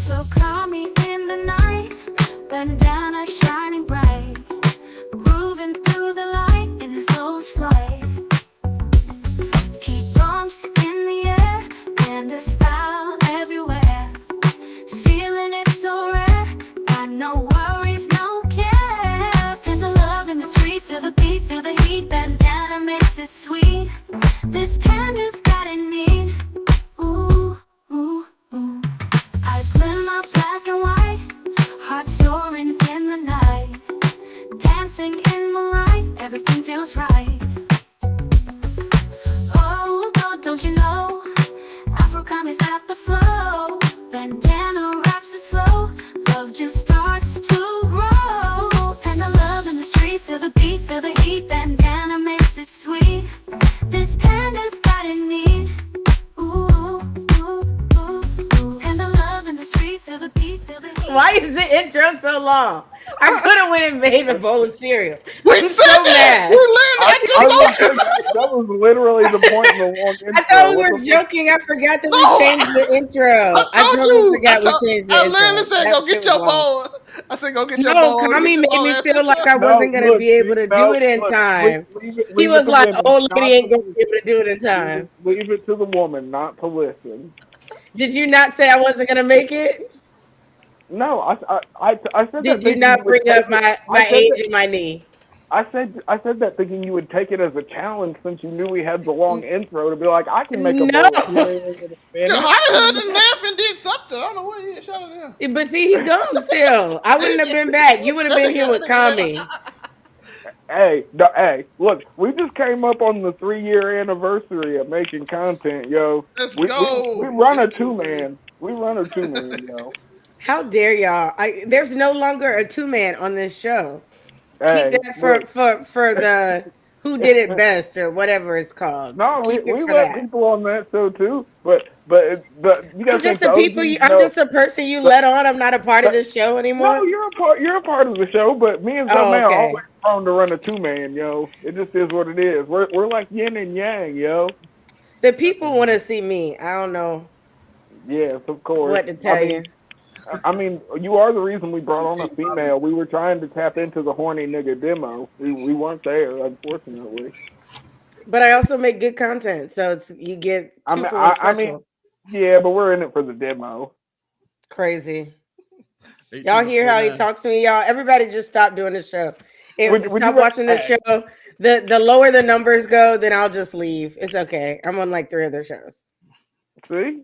will call me in the night, bandana shining bright, moving through the light in his soul's flight. He bumps in the air and a style everywhere, feeling it so rare. Got no worries, no care. Feel the love in the street, feel the beat, feel the heat. Bandana makes it sweet. This panda's got it neat. Ooh, ooh, ooh. Eyes glimmer black and white, heart soaring in the night, dancing in the light, everything feels right. Oh, don't you know, Afro-Kami's got the flow. Bandana raps it slow, love just starts to grow. Panda love in the street, feel the beat, feel the heat. Bandana makes it sweet. This panda's got it neat. Ooh, ooh, ooh, ooh. Panda love in the street, feel the beat, feel the heat. Why is the intro so long? I could have went and made a bowl of cereal. We I'm said so that. mad. We learned that. I was gonna say that was literally the point of the long intro. I thought we What were the fuck? joking. I forgot that No, we changed the intro. I told totally you. forgot we changed the I intro. literally said, That go shit get was your long. bowl. I said, go get your No, bowl. Kami Get your made bowl me ass feel like intro. I wasn't gonna Look, be able to do it in look, time. leave it, He leave it was to like, women, "Old lady not ain't to gonna be able to do it in time." leave it to the woman, not to listen. Did you not say I wasn't gonna make it? No, I said that Did you thinking you not would bring take up it. my age and my knee? I said that thinking you would take it as a challenge since you knew we had the long intro to be like, I can make a No, bowl of cereal in a Yo, minute. I heard him laugh and did something. I don't know what he shot at him. but see, he gone still. I wouldn't have been back. You would have been here with Kami. Hey, look, we just came up on the 3-year anniversary of making content, yo. Let's We go. run It's a two stupid. man. We run a 2-man, yo. How dare y'all? There's no longer a 2-man on this show. Keep Hey, that look. for the who did it best or whatever it's called. No, Keep it we for let that. people on that show too, but you I'm gotta think just the a people. OGs I'm know. just a person you The, let on. I'm not a part of the, this show no, anymore. you're a part of the show, but me and Oh, Zelman are always okay. prone to run a 2-man, yo. It just is what it is. We're like yin and yang, yo. The people want to see me. I don't know Yes, of course. what to tell you. I mean, you are the reason we brought on a female. We were trying to tap into the horny nigga demo. We weren't there, unfortunately. But I also make good content, so it's you get two for one I mean, special. yeah, but we're in it for the demo. Crazy. 18 Y'all to hear how he 49. talks to me, y'all? Everybody just stop doing the show. Would you Stop watching the hey, show. The lower the numbers go, then I'll just leave. It's okay. I'm on like 3 other shows. see?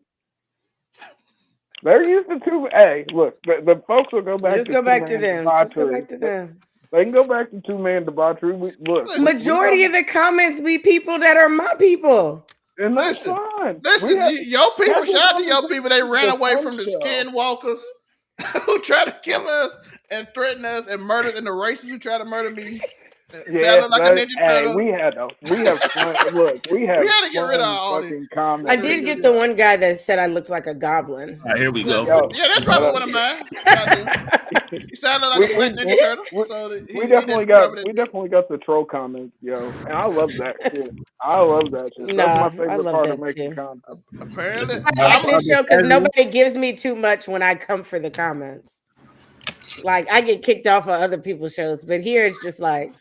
They're used to two. Hey, look, the folks will go back Just to go back to 2-man them. Just go debauchery. back to them. They can go back to 2-man debauchery. Majority of the comments be people that are my people. And that's Listen, fine. your people, Have this shout out to your people. They conversation ran at a away fun from the show. skinwalkers who tried to kill us and threaten us and murder, and the racists who tried to murder me. Yeah, Sounded like a ninja hey, turtle. we have fun. Look, we have We had to get rid of fun our audience. fucking I commentary. did get the one guy that said I looked like a goblin. All right, here we Yeah, go. Yo, yeah, that's shut probably up. one of mine. He sounded like a black ninja turtle, so he definitely didn't got cover that. we definitely got the troll comments, yo, and I love that shit. I love that shit. That's Nah, my I favorite love part of that making too. content. Apparently, I like this show because nobody gives me too much when I come for the comments. Like I get kicked off of other people's shows, but here it's just like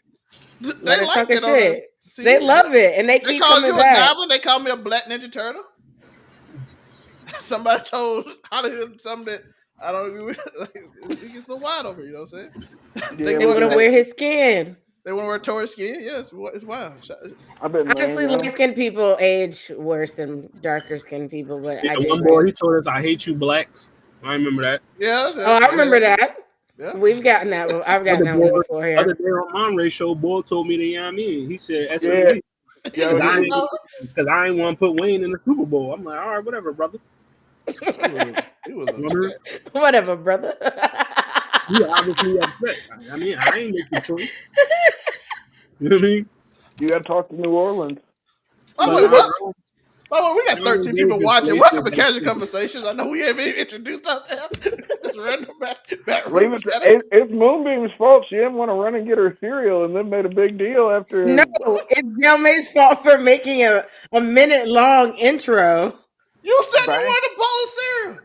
they let her like talk a it on us. shit. See, They love it and they they keep called coming you a back. goblin. They called me a black ninja turtle. Somebody told Hollywood something that I don't agree with. It gets so wide over. You know what I'm saying? Yeah, They want to wear his skin. They want to wear Tory skin. Yes, it's wild. I've been Honestly, there, light skinned people age worse than darker skinned people, but I One boy, he digress. told us, "I hate you, blacks." I remember that. Yeah. Oh, I remember that. Yeah. We've gotten that. I've gotten that one before Other here. day on Monterey show, boy told me that, you know what I mean? He said, Yeah, SMD. yo, Because I ain't want to put Wayne in the Super Bowl. I'm like, all right, whatever, brother. He was upset. Whatever, brother. You obviously upset. I mean, I ain't make the choice. You know what I mean? you got to talk to New Orleans. Oh, But what? Oh, we got 13 Davis people watching. wasted Welcome to that Casual shit. Conversations. I know we haven't even introduced ourselves. Just random back Leave room it. chatter. It's Moonbeam's fault. She didn't want to run and get her cereal, and then made a big deal after. No, it's Delmay's fault for making a minute long intro. You said you Bang. wanted a bowl of cereal.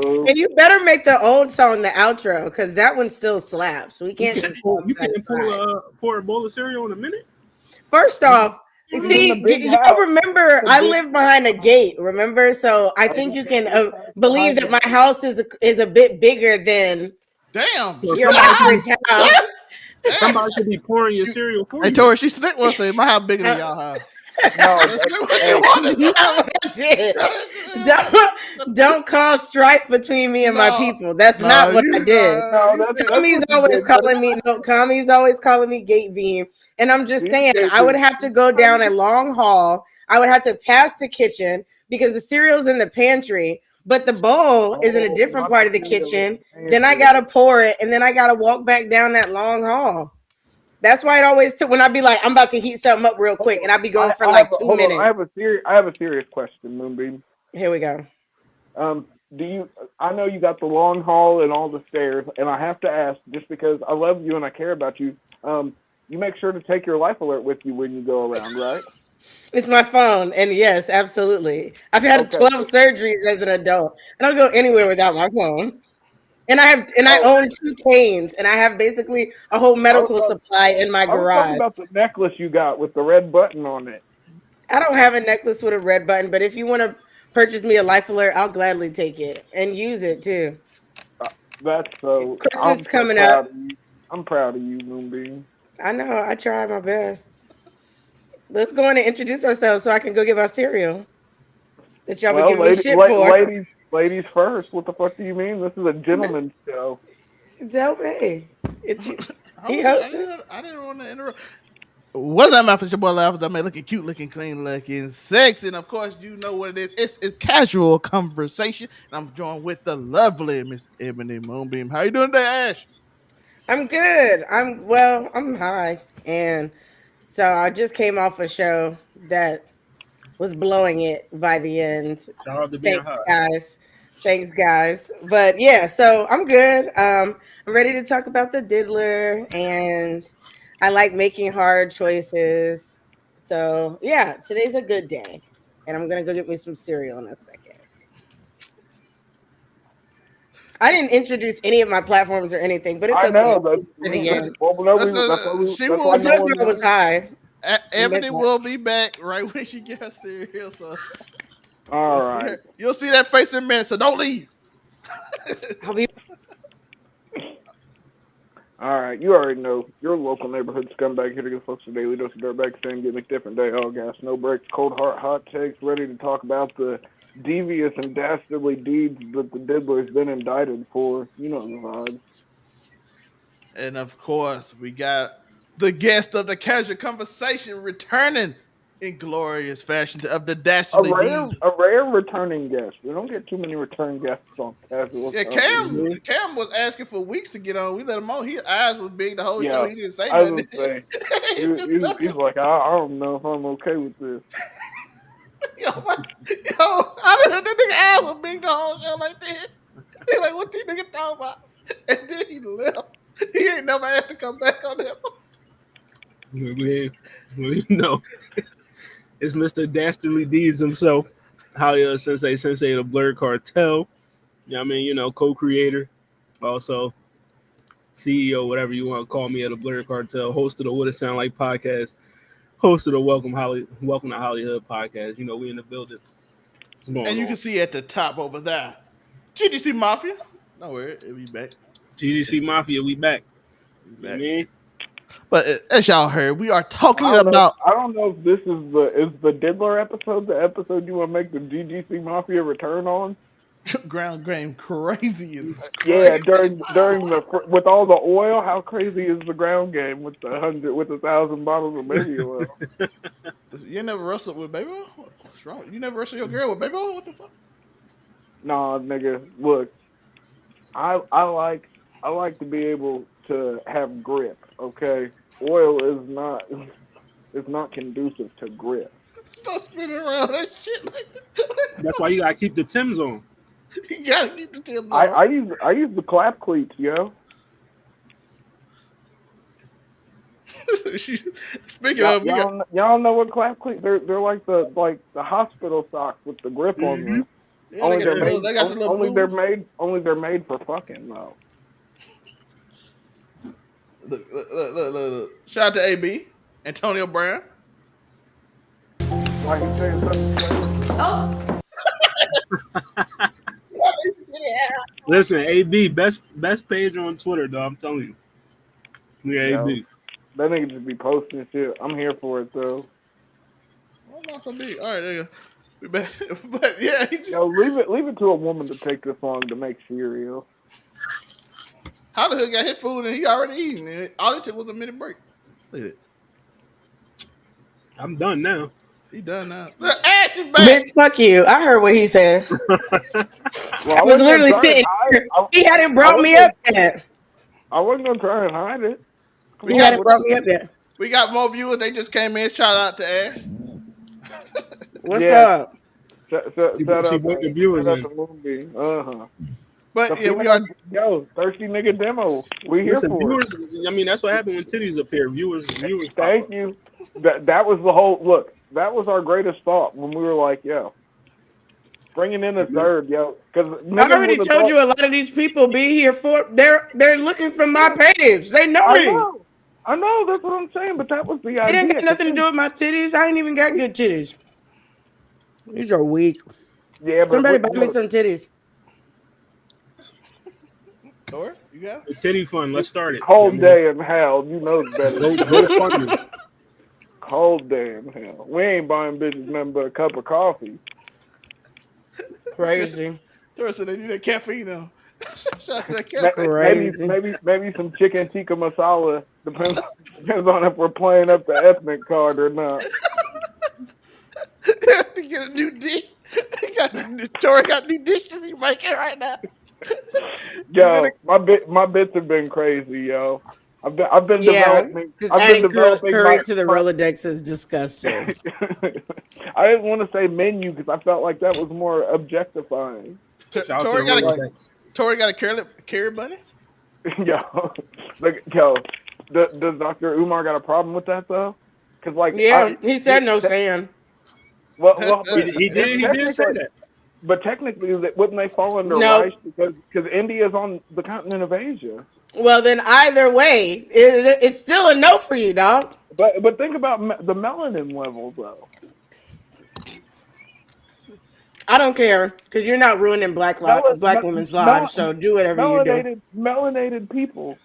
true. And you better make the old song the outro because that one still slaps. We You can't can't just pull. stop You can't pull satisfied. pour a bowl of cereal in a minute. First off, you He's in the see, big y'all house. remember The I big live behind a gate, remember? So I think you can believe that my house is a bit bigger than Damn. So She your said, somebody could average be house. damn. somebody could be pouring your She, cereal for hey, you. Tori, she slick one say, my house bigger than Uh, y'all house. No, That's that's, what she hey, wanted. Not what I did. Don't cause strife between me and my No, people. That's no, not what I you, did. no, you that's said, Kami's what you always did. But calling me no. Kami's always calling me gate beam, and I'm just saying I would BJ have to go down a long hall. I would have to pass the kitchen because the cereal's in the pantry, but the bowl is in a different not part the of the cereal in kitchen. the Then I pantry. gotta pour it, and then I gotta walk back down that long hall. That's why it always took when I be like, I'm about to heat something up real quick, and I'll be going for I have like a, two hold on. minutes. I have a serious question, Moonbeam. Here we go. Do you? I know you got the long haul and all the stairs, and I have to ask, just because I love you and I care about you. You make sure to take your life alert with you when you go around, right? It's my phone, and yes, absolutely. I've had Okay. 12 surgeries as an adult. I don't go anywhere without my phone. And I Oh, own two canes, and I have basically a whole I was medical talking. supply in my I was talking garage. about the necklace you got with the red button on it. I don't have a necklace with a red button, but if you want to purchase me a life alert, I'll gladly take it and use it too. Uh, That's so. Christmas I'm is so coming up. proud of you. I'm proud of you, Moonbeam. I know. I try my best. Let's go in and introduce ourselves so I can go get my cereal that y'all been Well, giving me shit for. ladies first. What the fuck do you mean? This is a gentleman's show. Tell me. It's he hold on, hosting. I didn't want to interrupt. What's that mouth? Your boy laughs. I mean, looking cute, looking clean, looking sexy, and of course, you know what it is. It's casual conversation, and I'm joined with the lovely Miss Ebony Moonbeam. How you doing today, Ash? I'm good. I'm high. And so I just came off a show that was blowing it by the end. Shout out to being Thanks, hot. guys. Thanks, guys. But yeah, so I'm good. I'm ready to talk about the diddler, and I like making hard choices. So yeah, today's a good day. And I'm gonna go get me some cereal in a second. I didn't introduce any of my platforms or anything, but it's I okay know that. for the Let's, end. Well, no, she that's why I will. no told you one I was wanted. high. You meant Ebony that. will be back right when she gets her cereal. So All right. you'll see that face in a minute. So don't leave. I'll be All right, you already know your local neighborhood scumbag here to give folks a daily dose of dirtbag saying get me different day, all gas, no breaks, cold heart, hot takes, ready to talk about the devious and dastardly deeds that the diddler's been indicted for. You know the vibes. And of course, we got the guest of the casual conversation returning in glorious fashion of the dastardly deeds. A rare returning guest. We don't get too many return guests on casual Yeah, conversation. Cam was asking for weeks to get on. We let him on. His eyes was big the whole show. Yeah, He didn't say I nothing. was gonna say He just he's like I don't know if I'm okay with this. yo, I didn't that nigga eyes was big the whole show like that. He like, what these nigga talking about? And then he left. He ain't never had to come back on that. No, it's Mr. Dastardly Deeds himself, Halia Sensei, the Blurred Cartel. Yeah, I mean, co-creator, also CEO, whatever you want to call me, at the Blurred Cartel, host of the What It Sound Like podcast, host of the Welcome to Hollywood podcast. We in the building. What's going And you on? can see at the top over there, GDC Mafia. No worry, it'll be back. GGC Mafia, we back. Be You know what I back. mean? But as y'all heard, we are talking I don't know. about I don't know if this is the Diddler episode, the episode you want to make the GGC Mafia return on. ground game crazy is Yeah, crazy. during the with all the oil, how crazy is the ground game with the 1,000 bottles of baby oil? You never wrestled with baby oil? What's wrong? You never wrestled your girl with baby oil? What the fuck? Nah, nigga, look, I like to be able to have grip. Okay, oil is not it's not conducive to grip. Stop spinning around that shit like That's that. why you gotta keep the Timbs on. You gotta keep the Timbs I, on. I use I use the clap cleats, yo. Speaking of, we got Y'all know what clap cleats? They're like the hospital socks with the grip on Mm-hmm. them. Yeah, they Only got they're the Yeah. little, made. they got the little blue. Only they're made for fucking though. Look. Shout out to AB, Antonio Brown. Why he saying something crazy? Listen, AB best page on Twitter, though. I'm telling you. Yeah, Yo, AB. that nigga just be posting shit. I'm here for it though. Oh, not so big. All right, there you go. We back. But yeah, he just Yo, leave it to a woman to take this long to make cereal. how the hell got his food and he already eating it. All it took was a minute break. Look at it. I'm done now. He done now. Look, Ash is back. Bitch, fuck you. I heard what he said. Well, I I was wasn't gonna literally try and sitting hide. here. He hadn't I brought wasn't me gonna, up yet. I wasn't gonna try and hide it. Come He We on, got hadn't what brought me up yet. we got more viewers. They just came in. Shout out to Ash. What's Yeah, up? She brought the viewers shout in. out to movie. The But yeah, we female, are. yo, thirsty nigga demo. We here Listen, for viewers. it. I mean, that's what happened when titties appear. Viewers pop Thank up. you. That was the whole look. That was our greatest thought when we were like, yo, bringing in a third, yo, because I already told you a lot of these people be here for they're looking from my page. They know me. I know. That's what I'm saying. But that was the It ain't idea. got nothing to do with my titties. I ain't even got good titties. These are weak. Yeah, but Somebody buy me look, some titties. Thor, you got? The titty fun. Let's start it. cold day in hell. You know better. Go fund me. Cold day in hell. We ain't buying bitches nothing but a cup of coffee. Crazy. Thor said they need that caffeine though. Shout out to that caffeine. Crazy. Maybe some chicken tikka masala. Depends on if we're playing up the ethnic card or not. To get a new dish. Tori got new dishes he making right now. Yo, my bits have been crazy, yo. I've been Yeah, developing. because I've been adding developing curry to the Rolodex is disgusting. I didn't want to say menu because I felt like that was more objectifying. Shout out to Tori the got Rolodex. Tori got a carry bunny. Yo, does Dr. Umar got a problem with that though? Because like, Yeah, he said no saying. well, He did say that. But technically, wouldn't they fall under No. rice because India is on the continent of Asia? Well, then either way, it's still a no for you, dog. But think about the melanin levels though. I don't care because you're not ruining black women's lives. So do whatever you do. Melanated people.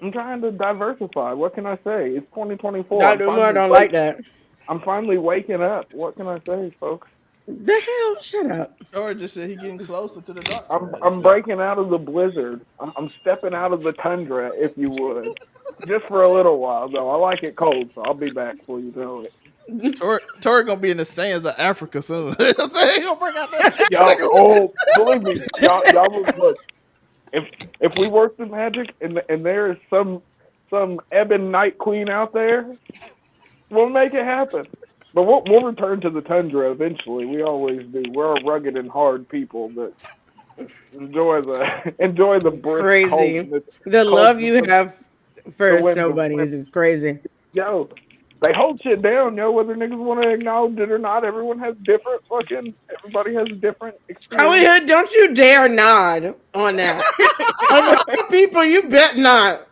I'm trying to diversify. What can I say? It's 2024. Dr. Umar don't like that. I'm finally waking up. What can I say, folks? The hell? Shut up. Tori just said he getting closer to the dark side. I'm breaking out of the blizzard. I'm stepping out of the tundra, if you would. Just for a little while, though. I like it cold, so I'll be back before you know it. Tori gonna be in the sands of Africa soon. So he gonna bring out that. Y'all, believe me, y'all will look. If we work the magic and there is some ebon night queen out there, we'll make it happen. But we'll return to the tundra eventually. We always do. We're a rugged and hard people that enjoy the brisk Crazy. coldness. The love you coldness. have for winds snow of bunnies winter. is crazy. Yo, they hold shit down, yo, whether niggas want to acknowledge it or not. Everybody has a different experience. Howie Hood, don't you dare nod on that. Of all people, you bet not.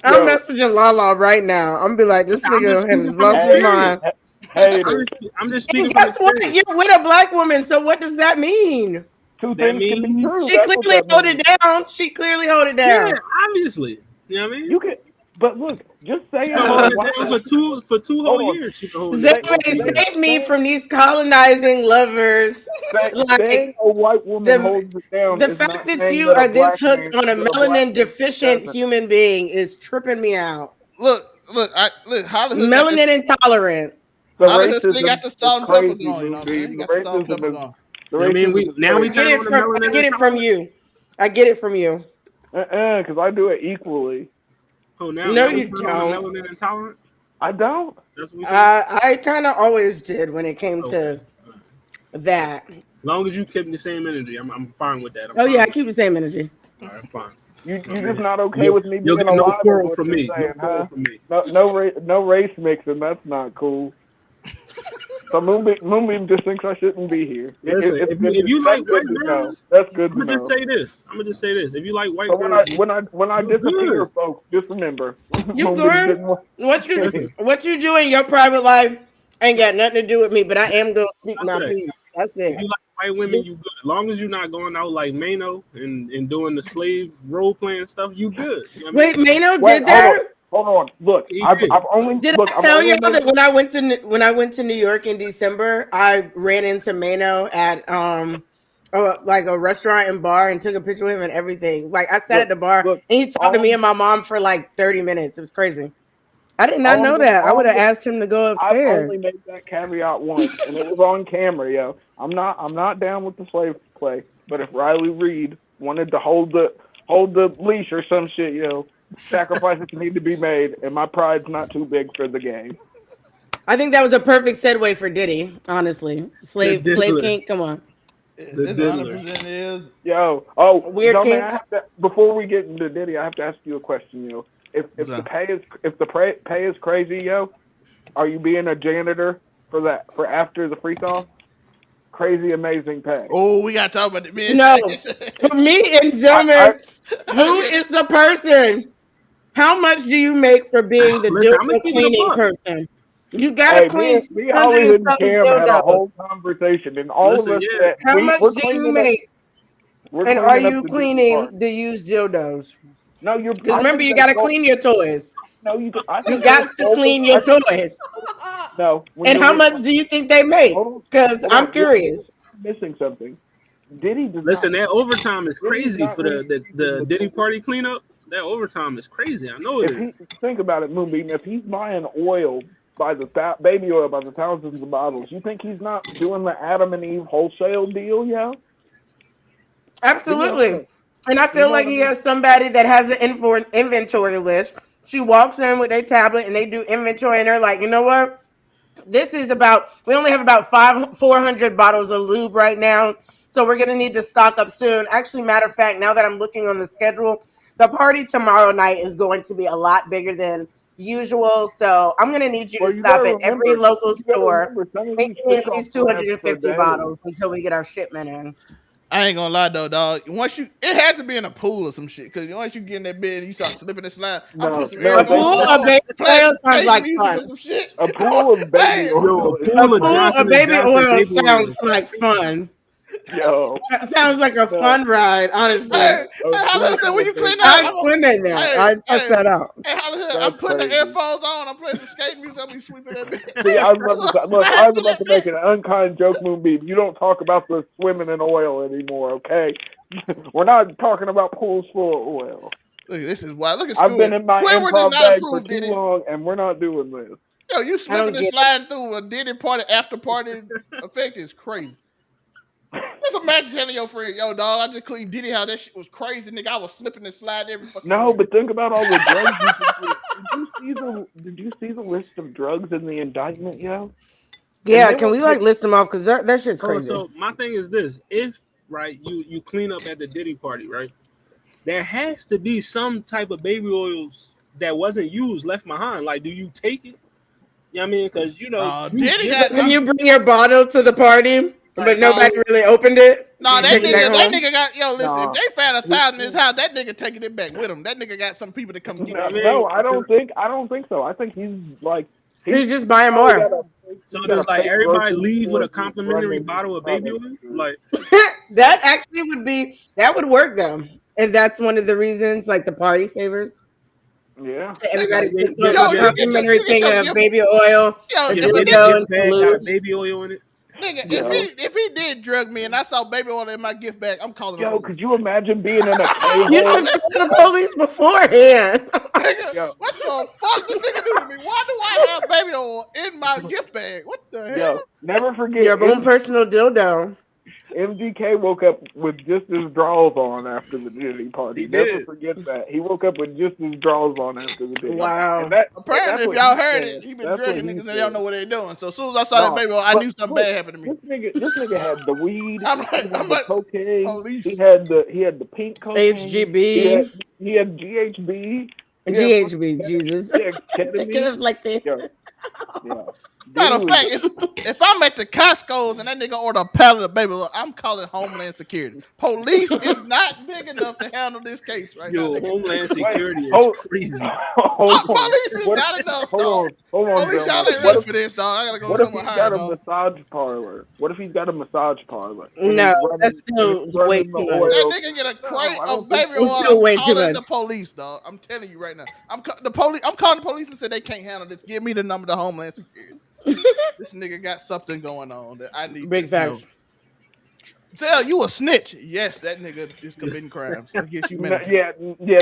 I'm messaging Lala right now. I'm be like, this nigga has lost his mind. Hey, I'm just And speaking from guess what? experience. You're with a black woman, so what does that mean? two That things can be means- true. She That's what clearly that hold means. it down. She clearly hold it down. Yeah, obviously. You know what I mean? You can, but look, just say She hold it down for two Hold whole on. years. She can hold it down. Zay, save me from these colonizing lovers. Saying a white woman holds it down. The is fact not that saying you that are a this black hooked man- on a that black man melanin deficient doesn't. human being is tripping me out. Look. How the hood Melanin intolerant. The How the hood racism still got the is salt and pepper crazy, going? You know what I'm saying? dude. He The got the salt and pepper racism is. going. The I mean, racism is now we crazy. I get it from you. I get it from you. Because I do it equally. Oh, now No, we you turn on the don't. melanin intolerant. I don't. That's what we say? I kind of always did when it came to that. As long as you keep the same energy, I'm fine with that. Oh yeah, I keep the same energy. All right, I'm fine. You just not okay with me You'll being get no alive? quarrel what from you're me. saying, No quarrel huh? from me. No race mixing. That's not cool. So Moonbeam just thinks I shouldn't be here. Listen, if you That's like good white to know. girls, That's good I'm to gonna just know. say this. If you like So white girls, when I you disappear, good. folks, just remember You Moonbeam girl, didn't want. Listen, what you do in your private life ain't got nothing to do with me, but I am gonna speak I my say piece. That's if it. you like white women, you good. As long as you're not going out like Mano and doing the slave role playing stuff, you good. You know what I mean? Wait, Mano Wait, did that? hold on. Look, He did. Did I I've tell only y'all made that when I went to New York in December, I ran into Mano at like a restaurant and bar and took a picture with him and everything. Like I sat at look the bar look. and he talked to All me and my mom for like 30 minutes. It was crazy. I did not all I'm know gonna that. I all would I'm have gonna asked him to go I've upstairs. only made that caveat once, and it was on camera, yo. I'm not down with the slave play, but if Riley Reed wanted to hold the leash or some shit, yo, sacrifices need to be made, and my pride's not too big for the game. I think that was a perfect segue for Diddy, honestly. The Slave diddler. King, come on. The This diddler. 100% is. Yo, oh, Weird Dummy, I kinks. have to before we get into Diddy, I have to ask you a question, yo. What's If the up? pay is crazy, yo, are you being a janitor for after the free throw? Crazy amazing pay. Oh, we got to talk about the men. No. For me and I gentlemen, who is the person? How much do you make for being the Listen, I'm gonna dildo keep it a cleaning buck. person? You gotta Hey, clean me, 600 Holly, and and something Cam had a dildos. whole conversation, and all of Listen, us yeah. said How much do you make? we're And are cleaning up you the Diddy cleaning party. the used dildos? No, Because I remember, think you that's gotta both. clean your toys. No, I You think got that's to both. clean your toys. No, when And you're how much do you think they make? Because hold I'm on, curious. you're missing something. Diddy does Listen, not. that overtime is Diddy's crazy not for receiving the the Diddy party cleanup. That overtime is crazy. I know it if is. he think about it, Moonbeam, if he's buying oil by the baby oil by the thousands of bottles, you think he's not doing the Adam and Eve wholesale deal? Yeah, you know what I Absolutely. mean. And I You feel know like what I he mean? has somebody that has an inventory list. She walks in with their tablet and they do inventory and they're like, you know what? This is about, we only have about 400 bottles of lube right now. So we're going to need to stock up soon. Actually, matter of fact, now that I'm looking on the schedule, the party tomorrow night is going to be a lot bigger than usual. So I'm going to need you to Well, stop at every local you gotta store, remember, some of make these me fish at off least last for 250 days. bottles until we get our shipment in. I ain't gonna lie though, dog. It had to be in a pool or some shit. Cause once you get in that bed and you start slipping and sliding, I'm putting some A No, they earphones pool said of on, baby playing oil some sounds skate like music fun. or some shit. a pool of baby Hey, Yo, a oil is A pool of pool Johnson of and baby Johnson oil baby oil sounds is like crazy. fun. yo. That sounds like a No, fun ride, no, honestly. hey, a Hollis said, pool when of you clean baby up, I'd I'm oil. gonna, swim in there. hey, I'd test hey, that out. hey, Hollis said, I'm That's putting the crazy. earphones on. I'm playing some skate music. I'm be sweeping that bitch. See, I was about to say, look, I was In about that to make bitch. an unkind joke, Moonbeam. You don't talk about the swimming in oil anymore, okay? We're not talking about pools full of oil. Look, this is why. Look at I've school. been in my Squidward is improv not bag for approved, too did it? long, and we're not doing this. Yo, you I slipping don't and get it. sliding through a Diddy party after party effect is crazy. Just imagine telling your friend, yo, dog, I just cleaned Diddy house. That shit was crazy, nigga. I was slipping and sliding every fucking No, where. but think about all the drugs you can do. Did you see the list of drugs in the indictment, yo? And Yeah, they can were we like list them off? Because that shit's Oh, crazy. so my thing is this: if right, you clean up at the Diddy party, right? There has to be some type of baby oils that wasn't used left behind. Like, do you take it? You know what I mean? Because you Diddy give So it got can up. you bring your bottle to the party, but Like, nobody no, really opened it? no. You That take it back nigga, that home? nigga got yo. Listen, if nah. they found He, 1,000 in his house, that nigga taking it back with him. That nigga got some people to come get I that shit. mean, no, I don't think so. I think he's like He's just buying probably got more. a so he's got does a like fake everybody grocery leave with store a and he's complimentary running bottle of baby products oil? through. Like, That actually that would work though. If that's one of the reasons, like the party favors. Yeah. Everybody like gets get a Yo, get complimentary you get thing your of gift. baby oil, Yo, a if get a get a nigga, dildo, and gift some bag got lube. a baby oil in it. nigga, Yo. if he did drug me and I saw baby oil in my gift bag, I'm calling the Yo, police. could you imagine being in a K You hole? should go to the police beforehand. Nigga, Yo, what the fuck this nigga do to me? Why do I have baby oil in my gift bag? What the hell? never forget Your own personal dildo. MGK woke up with just his drawers on after the Diddy party. He Never did. forget that. He woke up with just his drawers on after the Diddy. And Wow. that's Apparently, if what y'all he heard it, said. he been That's what drugging he niggas and they don't said. know what they doing. So as soon as I saw that No. baby oil, I But knew something look, bad happened to me. this nigga had the weed, I'm the like, cocaine, police. he had the pink cocaine, HGB he had GHB, and he had GHB. Jesus. he had They could ketamine. have like the Yeah, yeah. Matter Diddy of was fact, if I'm at the Costco's and that nigga order a pallet of baby, look, I'm calling Homeland Security. Police is not big enough to handle this case right now, Yo, nigga. Homeland wait. Security is Hold, crazy. hold on. Police is What? not enough, Hold dog. on. Hold on, Police, y'all Zelma. ain't ready for this, dog. I gotta go What if somewhere he's higher, got a dog. massage parlor? What if he's got a massage parlor and No, that's he's still way running the too much. That oil? nigga get a No, crate I don't of think baby It's oil. still I'm way too calling much. the police, dog. I'm telling you right now. The police. I'm calling the police and said they can't handle this. Give me the number to Homeland Security. This nigga got something going on that I need to Big facts. know. Tell you a snitch. Yes, that nigga is committing crimes against No, humanity. yeah,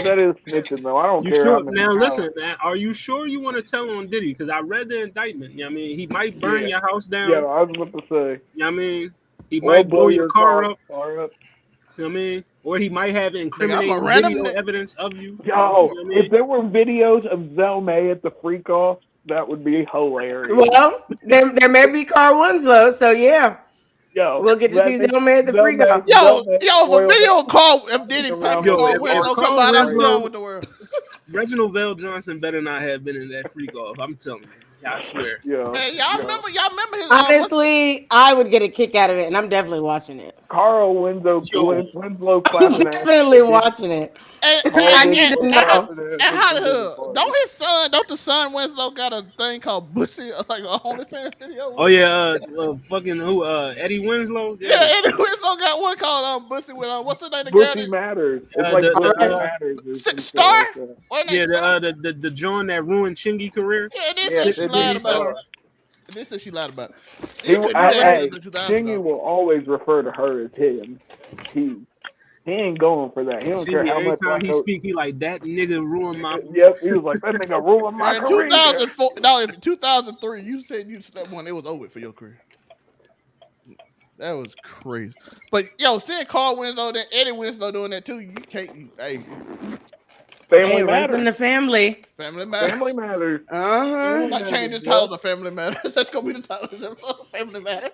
that is snitching though. I don't You care how sure? many Now hours. listen, man. Are you sure you want to tell on Diddy? Because I read the indictment. You know what I mean, he might burn Yeah, your house yeah. down. I was about to say, You know what I mean, he or might blow blow your your car up. car up. You know what I mean, or he might have Nigga, I'm a incriminating random video nigga. evidence of you. You Yo, know what I if mean? there were videos of Zelmay at the freak off, that would be hilarious. Well, there may be Carl Winslow, so yeah, Yo, we'll get to that see nigga, Zelma at the freak off. Yo, if a oiled video up, call, if running Diddy around popping the Yo, Carl if Winslow block. come Carl out, I'm done Winslow, with the world. Reginald Vell Johnson better not have been in that freak off. I'm telling you. Yeah, I swear. Yeah, Man, yeah. y'all remember his what's Honestly, I would get a kick out of it, and I'm definitely watching it. Carl Yo, Winslow I'm clapping ass definitely for Diddy. watching it. and Carl I need Winslow to and know. clapping ass and for how the some Diddy hell party. don't the son Winslow got a thing called Bussy like a OnlyFans video? oh yeah, fucking who? Eddie Winslow. Yeah, Yeah, and Winslow got one called Bussy with what's her name? The girl Bussy that Matters. It's uh, like the All the Bussy right. uh, Matters or some shit Star. like that. What name yeah Star? the John that ruined Chingy career. Yeah, and they Yeah, said she it did lied Diddy about it. Star. Star. And they said she lied about it. He, You couldn't do that hey, in the 2000s Chingy though. will always refer to her as him. He he ain't going for that. He don't care Chingy, how every much time like he speak, he like that nigga ruined my. yep, he was like that nigga ruined my Man, in career. 2004, no, in 2003, you said you slept one, it was over for your career. That was crazy. But yo, seeing Carl Winslow, then Eddie Winslow doing that too, you can't. Hey, Family Hey, runs in matters. the family. Family Family Matters. matters. Uh huh. Family Might change matters, the title yo. to Family Matters. That's gonna be the title of this episode. Family Matters.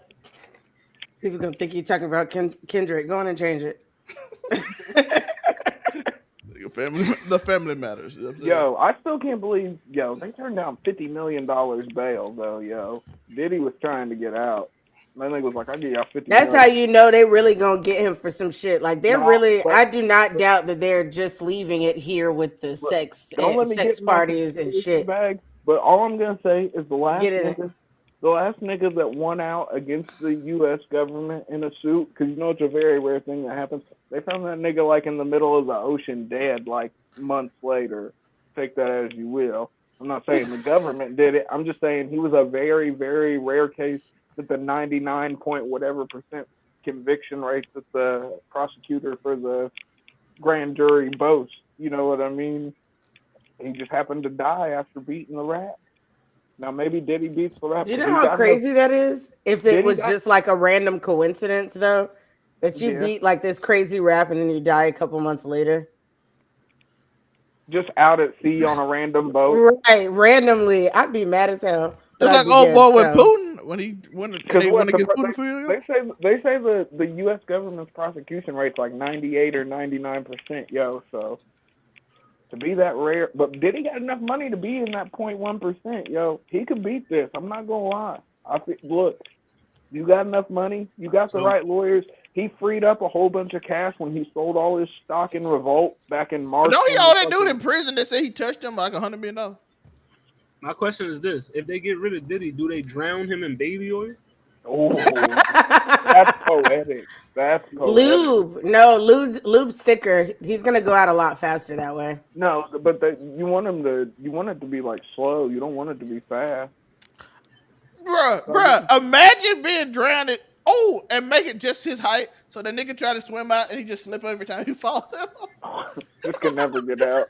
People gonna think you're talking about Kendrick. Go on and change it. The Family Matters. You know what I'm saying? Yo, I still can't believe they turned down $50 million bail though, yo. Diddy was trying to get out. My nigga was like, I'll give y'all 50 That's how million. you know they really gonna get him for some shit. Like they're No, really. but, I do not doubt that they're just leaving it here with the but sex, don't let me get sex in my parties and conspiracy shit. bag. But all I'm gonna say is Get it? the last nigga that won out against the U.S. government in a suit, because you know it's a very rare thing that happens. They found that nigga like in the middle of the ocean, dead, like months later. Take that as you will. I'm not saying the government did it. I'm just saying he was a very, very rare case that the 99 point whatever percent conviction rate that the prosecutor for the grand jury boasts. You know what I mean? He just happened to die after beating the rat. Now maybe Diddy beats the Do rat, you but know he how got no. crazy that is? If it Diddy was got just like a random coincidence, though, that you yeah, beat like this crazy rap and then you die a couple months later. just out at sea on a random boat. Right, randomly, I'd be mad as hell, but It's I'd like be old good. boy with So Putin when he when Because they what went against Putin for you. they say the U.S. government's prosecution rate's like 98 or 99%, yo. So to be that rare, but did he got enough money to be in that 0.1%, yo? He could beat this. I'm not gonna lie. Look, you got enough money. You got the So right lawyers. He freed up a whole bunch of cash when he sold all his stock in Revolt back in March. Don't he When the all that dude in fucking prison that said he touched him like $100 million? my question is this: if they get rid of Diddy, do they drown him in baby oil? oh, that's poetic. That's poetic. lube, no, lube's thicker. He's gonna go out a lot faster that way. No, but you want it to be like slow. You don't want it to be fast. Bruh, imagine being drowned. Oh, and make it just his height, so the nigga try to swim out and he just slip every time he falls down. This can never get out.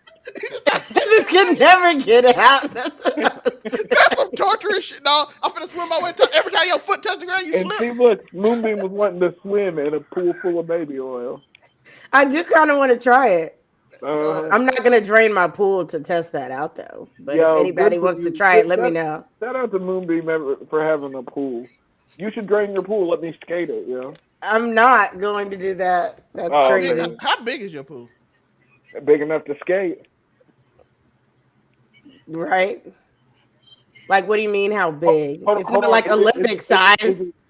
This could never get out. That's some torturous shit, dog. I'm finna swim my way to every time your foot touch the ground, you And see, slip. look, Moonbeam was wanting to swim in a pool full of baby oil. I do kind of want to try it. Uh, I'm not gonna drain my pool to test that out though. But if yo, anybody good for wants to you. try it, let me know. Shout out to Moonbeam for having a pool. You should drain your pool. Let me skate it, yo. I'm not going to do that. That's Oh, Nigga, okay. crazy. how big is your pool? Big enough to skate. Right? Like, what do you mean? How big? It's Hold not on. like Olympic size.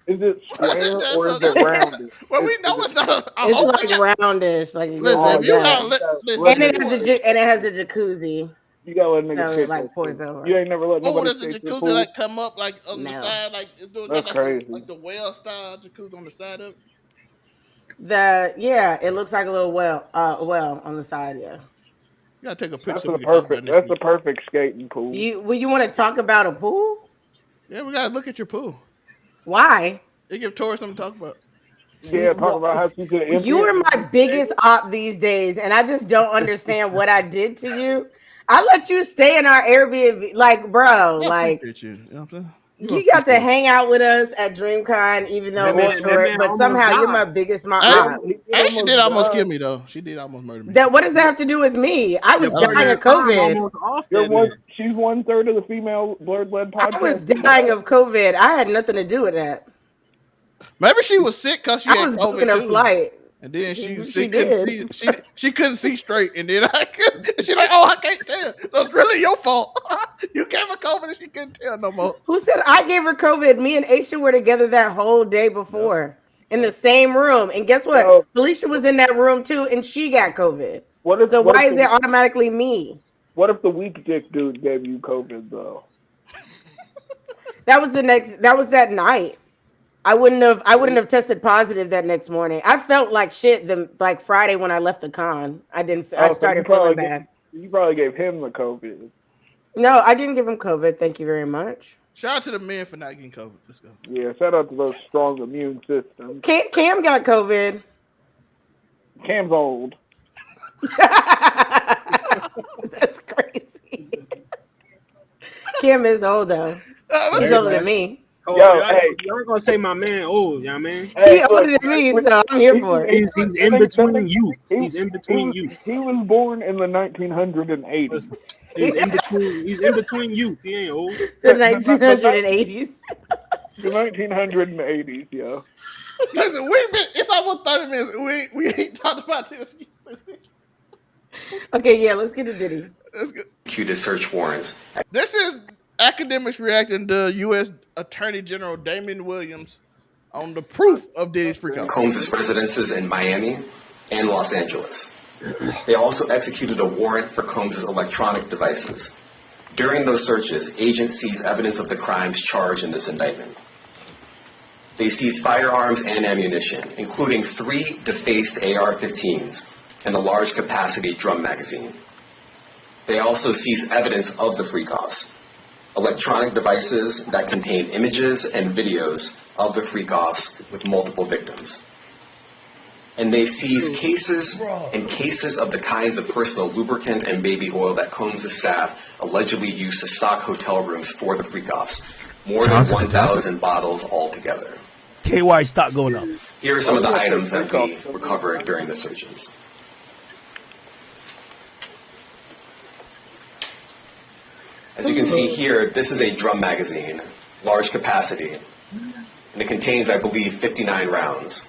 Is it square That's or a, is it rounded? well, we know it's not a It's whole. like roundish, like it goes Listen, Oh if like you yeah, that. gotta listen, And let it niggas has a skate. and it has a jacuzzi, You gotta let niggas so it skate like that pours shit. over. You ain't never let oh, nobody there's a skate your jacuzzi pool. like come up like on the No, side, like it's doing got That's like a crazy. like the whale style jacuzzi on the side of it. it looks like a little well on the side. Yeah. You gotta take a picture so we can talk about it next That's the week. perfect skating pool. You want to talk about a pool? Yeah, we gotta look at your pool. Why? They give Tori something to talk about. Yeah, talk about how she could empty You it are and my then biggest op these days, and I just don't understand what I did to you. I let you stay in our Airbnb, like, bro, I like appreciate you. You know what I'm saying? You you got to appreciate hang out with us at DreamCon, even though That it was man, that short. man But almost somehow you're my died. biggest my it. op. he did She did almost almost die. kill me though. She did almost murder me. That what does that have to do with me? I That was partner dying in of crime COVID. almost off that man. She's 1/3 of the female blurred led I was podcast. dying of COVID. I had nothing to do with that. Maybe she was sick because she I had was COVID booking a too. flight. And then she She couldn't did. see she couldn't see straight. And then I could she's like, oh, I can't tell. So it's really your fault. You gave her COVID and she couldn't tell no more. Who said I gave her COVID? Me and Aisha were together that whole day Yep. before in the Yep. same room. And guess what? Yo, Felicia was in that room too, and she got COVID. what if So what why if is it the automatically me? what if the weak dick dude gave you COVID though? That was that night. I wouldn't have tested positive that next morning. I felt like shit the like Friday when I left the con. I Oh, so started feeling bad. you probably gave him the COVID. No, I didn't give him COVID. Thank you very much. Shout out to the men for not getting COVID. Let's go. Yeah, shout out to those strong immune systems. Cam got COVID. Cam's old. That's crazy. Cam is old though. Let's He's get older than me. Oh, Yo, y'all, hey. y'all gonna say my man old, you know what I mean? Hey, He older than me, so I'm here for it. He's in between youth. He's in He between was, youth. he was born in the 1980s. Listen, he's in between youth. He ain't old. The 1980s. The 1980s, yo. Listen, it's almost 30 minutes. We ain't talked about this. Okay, yeah, let's get to Diddy. Let's go. Executed search warrants. This is academics reacting to U.S. Attorney General Damon Williams on the proof of Diddy's freakout. Combs' residences in Miami and Los Angeles. They also executed a warrant for Combs' electronic devices. During those searches, agents seized evidence of the crimes charged in this indictment. They seized firearms and ammunition, including 3 defaced AR-15s and a large capacity drum magazine. They also seized evidence of the freak-offs, electronic devices that contain images and videos of the freak-offs with multiple victims. And they seized cases and cases of the kinds of personal lubricant and baby oil that Combs' staff allegedly used to stock hotel rooms for the freak-offs. More than 1,000 bottles altogether. KY stock going up. Here are some of the items that we recovered during the searches. As you can see here, this is a drum magazine, large capacity, and it contains, I believe, 59 rounds.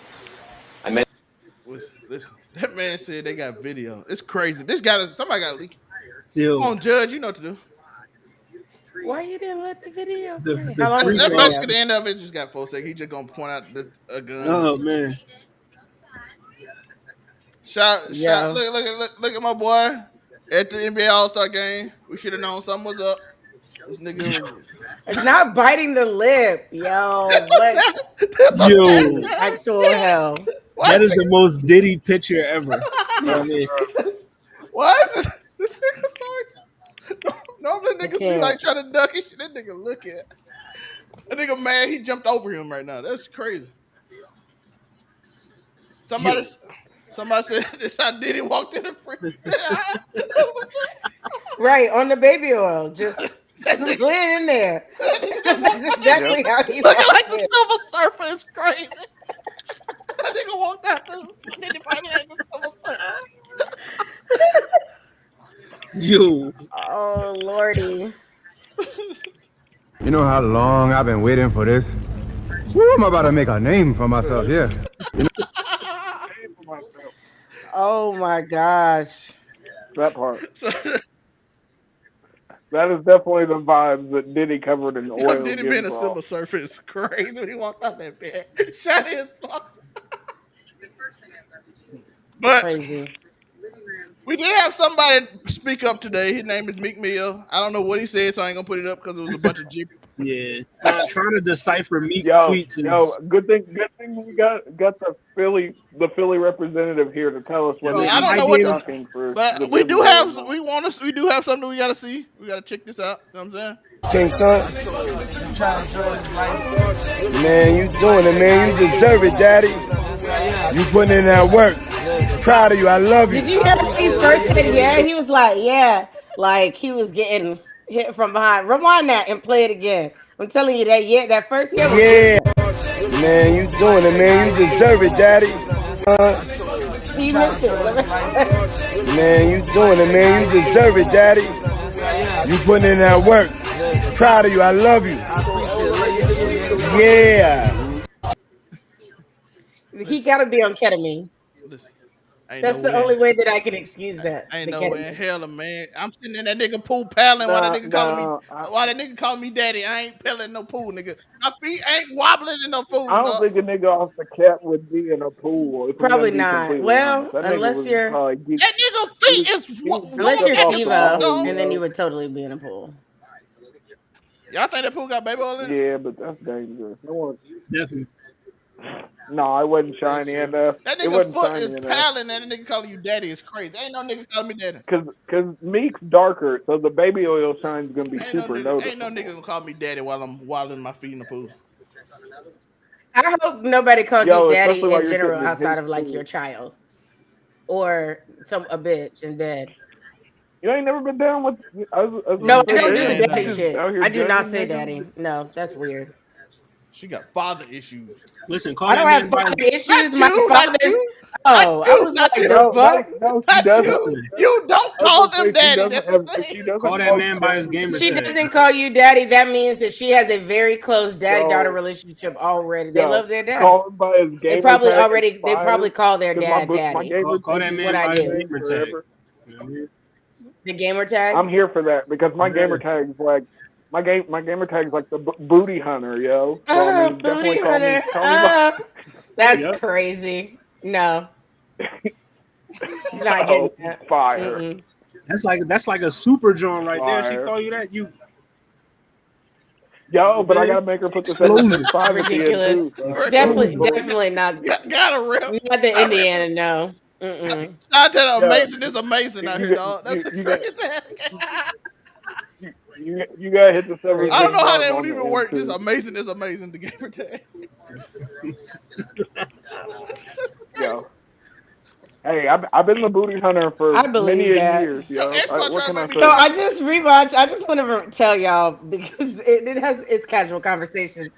Listen, that man said they got video. It's crazy. Somebody got to leak. Still, Come on, Judge, you know what to do. Why you didn't let the video The- play? the How long freak did That's it basically play? the end of it. Just got 4 seconds. He just gonna point out a gun. oh man, Shout! Yeah. Look at my boy at the NBA All-Star game. We should have known something was up. This nigga. It's not biting the lip, yo. What yo, actual hell? that is the most Diddy picture ever. You know what I mean? Why is this nigga so? Normally niggas be can't. like trying to duck it. That nigga look at. That nigga mad. He jumped over him right now. That's crazy. Somebody said this how Diddy walked in the free. Right, on the baby oil. Just slid in there. That's exactly how he Looking walked like the in. Silver Surfer is crazy. That nigga walked out the Diddy party like the Silver Surfer. Yo, Oh, Lordy. You know how long I've been waiting for this? Woo, I'm about to make a name for myself here. Oh, my gosh. That part. That is definitely the vibes that Diddy covered in oil Diddy gives being a off. civil servant is crazy when he walked out that bed. Shiny as fuck. But Crazy. we did have somebody speak up today. His name is Meek Mill. I don't know what he said, so I ain't gonna put it up because it was a bunch of Jeep. Yeah, trying to decipher Meek Yo, tweets is good thing we got the Philly representative here to tell us So whether I he's don't know what, shocking for the but we do Dizzler or have not. we do have something we gotta see. We gotta check this out. You know what I'm saying? King son, man, you doing it, man. You deserve it, daddy. You putting in that work. Proud of you. I love you. Did you hear when he first said yeah? He was like, yeah, like he was getting hit from behind. Rewind that and play it again. I'm telling you that that first yeah was Yeah, good. man, you doing it, man. You deserve it, daddy. You missed it. Man, you doing it, man. You deserve it, daddy. You putting in that work. Proud of you. I love you. Yeah. He got to be on ketamine. Listen, ain't That's no the way. only way that I can excuse that. Ain't The no way in ketamine. hell, man. I'm sitting in that nigga pool paddling while that nigga calling me. I Why that nigga calling me daddy? I ain't peeling no pool, nigga. My feet ain't wobbling in no I pool, don't dog. think a nigga off the cat would be in a pool. If I'm gonna Probably be not. completely honest, Well, that nigga unless was you're probably geek. That nigga He feet was, is he was unless warm you're geeked in off the the pool, Evo, Molly, dog. and then you yo. would totally be in a pool. Y'all think that pool got baby oil in it? Yeah, but that's dangerous. No one. definitely. No, it wasn't shiny enough. That It nigga wasn't foot is shiny enough. paddling and that nigga calling you daddy is crazy. Ain't no nigga calling me daddy. Cause Meek's darker, so the baby oil shine's gonna be super Ain't no noticeable. nigga gonna call me daddy while I'm waddling my feet in the pool. I hope nobody calls you Yo, daddy especially while in you're general sitting in outside his of like your pool. child or a bitch in bed. You ain't never been down with. I was No, gonna I say, don't but do the Hell you daddy nah. just shit. out here I do not judging say niggas. daddy. No, that's weird. She got father issues. Listen, call I that don't have man by father his. issues. Not My you, not father's. you, not Oh, I you, was not like, you, the fuck? No, she not doesn't. you. Listen, You don't I was call gonna them say she daddy. doesn't That's the have. thing. She call doesn't that call man you by his daddy. gamer She tag. doesn't call you daddy. That means that she has a very close daddy-daughter Yo, relationship already. They yo, love their dad. call him by his gamer tag They probably expires. call their Cause dad my daddy, gamer Call which that is tag what man I by his do. stays gamer tag. forever. You know what I mean? The gamer tag. I'm here for that because my gamer Yeah. tag's like my gamer tag's like the booty hunter, yo. So I mean, definitely Booty hunter. call me by. That's Yep. crazy. No, you're not getting Yo, that. fire, Mm-mm. That's like a super John right there. She fire. call you that, you Yo, but I man, gotta make her put the explosion, 765 at the end Ridiculous. too. So boom, Definitely, explosion. boom. definitely not. Got a rip. Not the Got a rip. Indiana. No. Mm-mm. I tell you, Yeah, amazing is amazing out here, you dog. That's a you got crazy. you gotta hit the I don't know how 765 that would on the even end work. Just too. amazing is amazing. The gamer tag. Yo, hey, I've been the booty hunter for I many believe a that. years, Yo, yo. Xbox What trying to can I make me So do say? I just rewatched. I just want to tell y'all because it has it's casual conversation.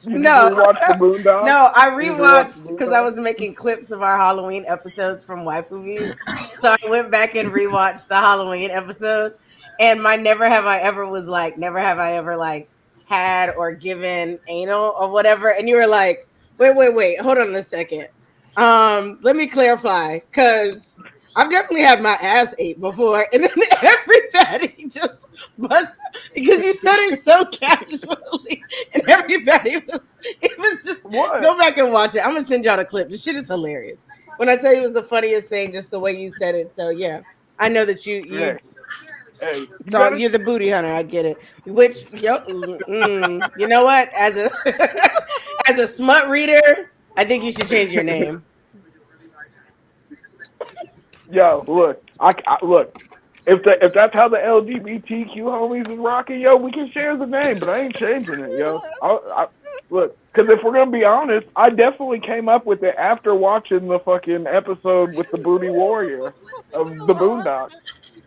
You just No, rewatched the Boondocks? no, I You just rewatched the rewatched because I Boondocks? was making clips of our Halloween episodes from Wife Movies. So I went back and rewatched the Halloween episode, and my never have I ever was like, never have I ever like had or given anal or whatever. And you were like, wait, hold on a second. Let me clarify because I've definitely had my ass ate before, and then everybody just bust because you said it so casually, and everybody was it was just What? go back and watch it. I'm gonna send y'all the clip. The shit is hilarious. When I tell you it was the funniest thing, just the way you said it. So yeah, I know that you Hey, you so gotta. you're the booty hunter. I get it. Which you know what? As a as a smut reader, I think you should change your name. Yo, look, look. If that's how the LGBTQ homies is rocking, yo, we can share the name, but I ain't changing it, yo. Look, because if we're gonna be honest, I definitely came up with it after watching the fucking episode with the Booty Warrior of the Boondocks.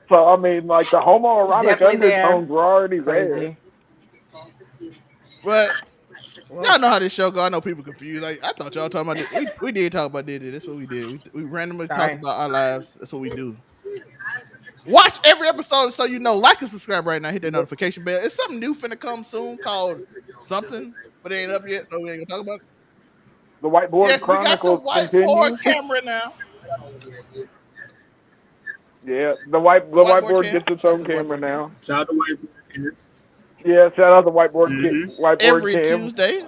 So I mean, like the It's homoerotic definitely there. undertones were already there. Crazy. But y'all know how this show go. I know people confused. Like I thought y'all talking about this. We did talk about Diddy. That's what we did. We randomly talk Sorry. about our lives. That's what we do. Watch every episode so you know. Like and subscribe right now. Hit that notification bell. It's something new finna come soon called something, but it ain't up yet, so we ain't gonna talk about it. The Whiteboard Yes, we got the Chronicles whiteboard continue. camera now. Yeah, the The whiteboard whiteboard cam. gets its Shout out own to the camera whiteboard cam. now. Shout out to White Yeah, shout out to Whiteboard Every Cam. Tuesday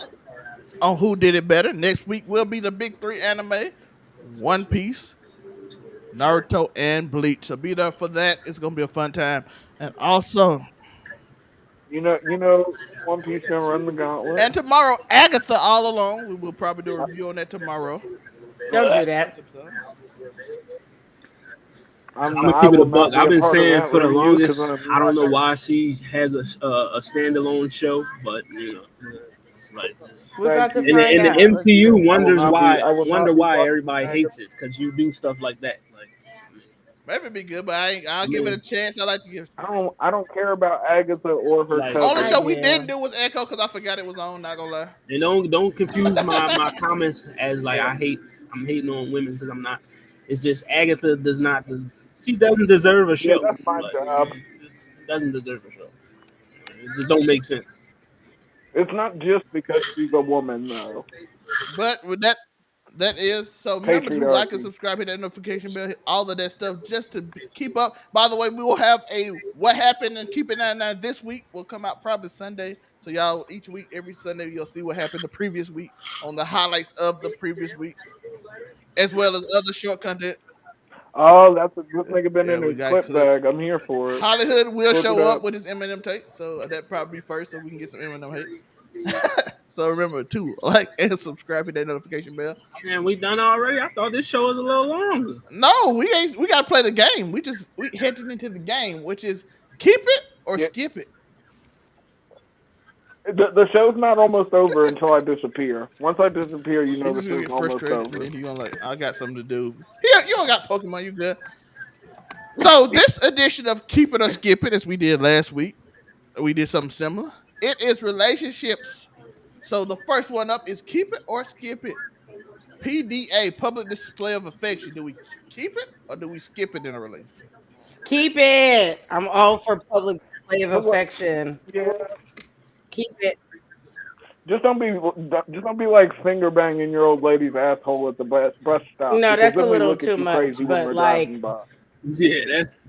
on Who Did It Better. Next week will be the big three anime: One Piece, Naruto, and Bleach. So be there for that. It's gonna be a fun time. And also, You know, One Piece gonna run the gauntlet. and tomorrow, Agatha all along. We will probably do a review on that tomorrow. Don't do First that. episode. I'm gonna I keep it a will not buck. be I've a been part of saying that for the review because longest. I'm I don't know not. why she has a standalone show, but you know, like We're about to Thank you. find in the out. Let's MCU see. I will not be watching everybody Agatha. hates it because you do stuff like that. Like, Maybe be good, but I'll I give it mean, a chance. I like to give. I don't care about Agatha or her like Only I show cousin. we do. didn't do was Echo because I forgot it was on. Not gonna lie. and don't confuse my comments as like I'm hating on women because I'm not. It's just Agatha she doesn't deserve a Yeah, show. that's my Like, job. doesn't deserve a show. It just don't make sense. It's not just because she's a woman though. But with that is so. Remember to like and Patriarchy. subscribe, hit that notification bell, hit all of that stuff just to keep up. By the way, we will have a what happened and keep it 99 this week. Will come out probably Sunday. So y'all each week, every Sunday, you'll see what happened the previous week on the highlights of the previous week, as well as other short content. Oh, this nigga been Yeah, in we his got clip clips. bag. I'm here for it. Hollywood will Flip it show up up. with his Eminem tape, so that probably be first, so we can get some Eminem hate. So remember to like and subscribe, hit that notification bell. Man, we done already. I thought this show was a little longer. No, we ain't. We gotta play the game. We heading into the game, which is keep it or Yeah. skip it. The show's not almost over until I disappear. Once I disappear, you know He's the just gonna show's get almost frustrated, and over. then he gonna like, I got something to do. Here, you don't got Pokemon. You good? So this edition of Keep It or Skip It, as we did last week, we did something similar. It is relationships. So the first one up is keep it or skip it. PDA, public display of affection. Do we keep it or do we skip it in a relationship? Keep it. I'm all for public display of But what? affection. Yeah. Keep it. Just don't be like finger banging your old lady's asshole at the bus stop No, because that's a then we little look at too you much, crazy when but we're driving like by. Yeah, that's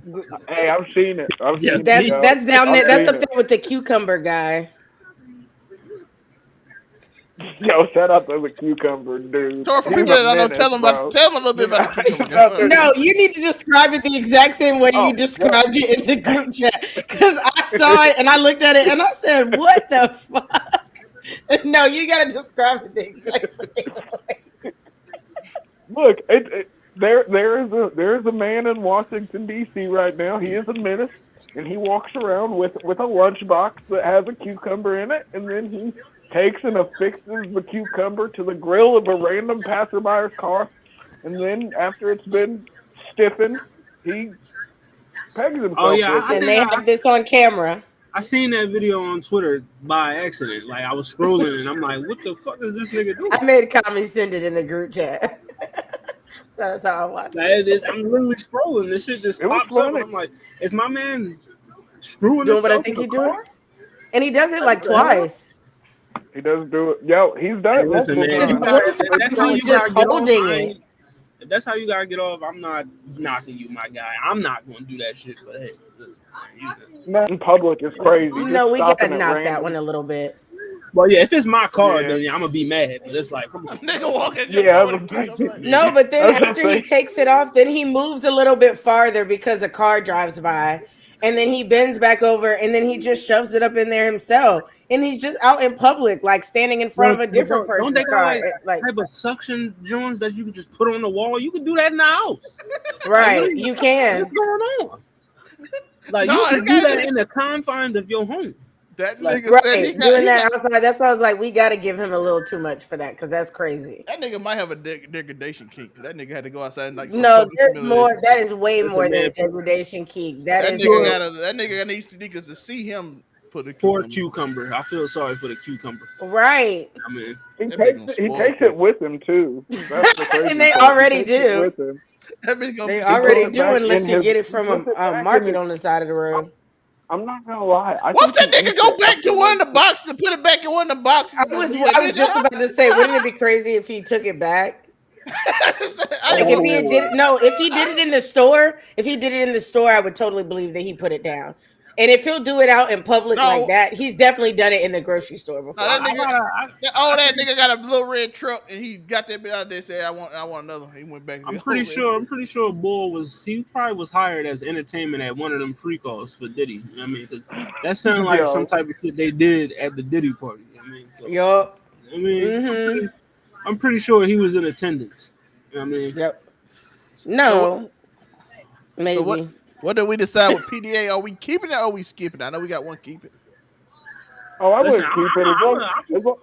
Hey, I've seen it. Yeah, that's Yo. that's down I've there. That's seen up it. there with the cucumber guy. Yo, shout out to the cucumber dude. So for He's people a that don't know, menace, bro. tell them a little bit about the cucumber He's out guy. there No, you need to describe it the exact same way Oh, you described it in the group chat. Because I saw it and I looked at it and I said, "What the fuck?" No, you gotta describe it the exact same way. Look, there is a man in Washington D.C. right now. He is a menace, and he walks around with a lunchbox that has a cucumber in it, and then he takes and affixes the cucumber to the grill of a random passerby's car, and then after it's been stiffened, he pegs himself. Oh yeah, with I it. And they have this on camera. I seen that video on Twitter by accident. Like I was scrolling and I'm like, what the fuck is this nigga doing? I made a comment, send it in the group chat. So that's how I watched it. I'm literally scrolling. This shit just It was pops up, funny. and I'm like, is my man screwing Doing what I himself think in he's the doing. car? And he does it like What the hell? twice. He does do it. Yo, he's done Hey, it listen, multiple man. Because times. one That's time how he's you gotta just get off. holding it. If that's how you gotta get off, I'm not knocking you, my guy. I'm not gonna do that shit. But hey, listen, Not in public is crazy. No, Just we gotta stopping at knock that random. one a little bit. well, yeah, if it's my car, Yeah. then yeah, I'm gonna be mad. But it's like, come on. Nigga walking your Yeah, car with a cucumber. Like, No, but then I was gonna after he say- takes it off, then he moves a little bit farther because a car drives by. And then he bends back over and then he just shoves it up in there himself. And he's just out in public, like standing in front of a different Don't they person's got car. like type of suction joints that you can just put on the wall? You can do that in the house. Right, you can. What's going on? Like No, you it can do gotta that be- in the confines of your home. that Like, nigga said Right, he doing that got, outside. That's why I was like, we got to give him a little too much for that because that's crazy. that nigga might have a degradation kink. That nigga had to go outside and like No, public there's humiliation. more. That is way Listen, more than man, a degradation kink. That That is nigga needs to niggas to see him put a Poor cucumber. cucumber. I feel sorry for the cucumber. right. I mean, He That takes nigga He spoiled takes quick. it with him too. That's the crazy And they part. already He takes it do. with him. That bitch gonna They be already goes do back unless in you his- get it from he puts it a back in market his- on the side of the road. I'm not gonna lie. I What if that think he nigga go eats it back to after, one of like, the boxes and put it back in one of the boxes? I was just about to say, wouldn't it be crazy if he took it back? Like if he had did it, no, if he did it in the store, I would totally believe that he put it down. And if he'll do it out in public like No, that, he's definitely done it in the grocery store no, before. that nigga, that nigga got a little red truck, and he got that bit out there. Said, I want another. He went back. I'm pretty sure Bull he probably was hired as entertainment at one of them free calls for Diddy. I mean, 'cause that sounds like some type of shit they did at the Diddy party. I mean, so, Yup. I mean, I'm pretty sure he was in attendance. You know what I mean, Yep. No. Maybe. So what did we decide with PDA? Are we keeping it or are we skipping it? I know we got one keep it. Oh, I Listen, wouldn't keep it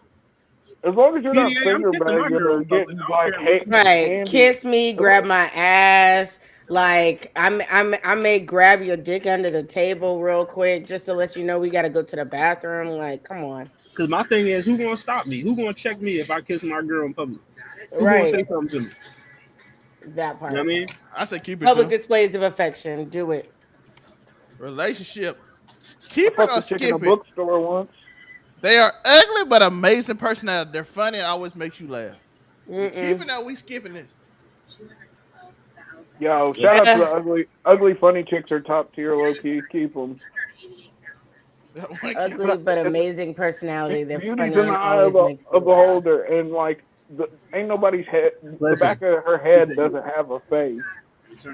as long as you're not PDA, finger banging or getting like right. Kiss me, grab my ass. Like I may grab your dick under the table real quick just to let you know we got to go to the bathroom. Like, come on. Because my thing is, who gonna stop me? Who gonna check me if I kiss my girl in public? Who Right. gonna say something to me? That part. You know what I mean? I say keep it. Public displays of affection. Do it. Relationship. Keep it or skip in a it. bookstore once. They are ugly but amazing personality. They're funny and always makes you laugh. We keeping it or we skipping this? Yo, shout out to the ugly funny chicks are top tier, low key. Keep them. Ugly but amazing personality. They're Beauty's funny in and the eye always of makes the beholder, and like ain't nobody's head. The back of her head doesn't have a face. So.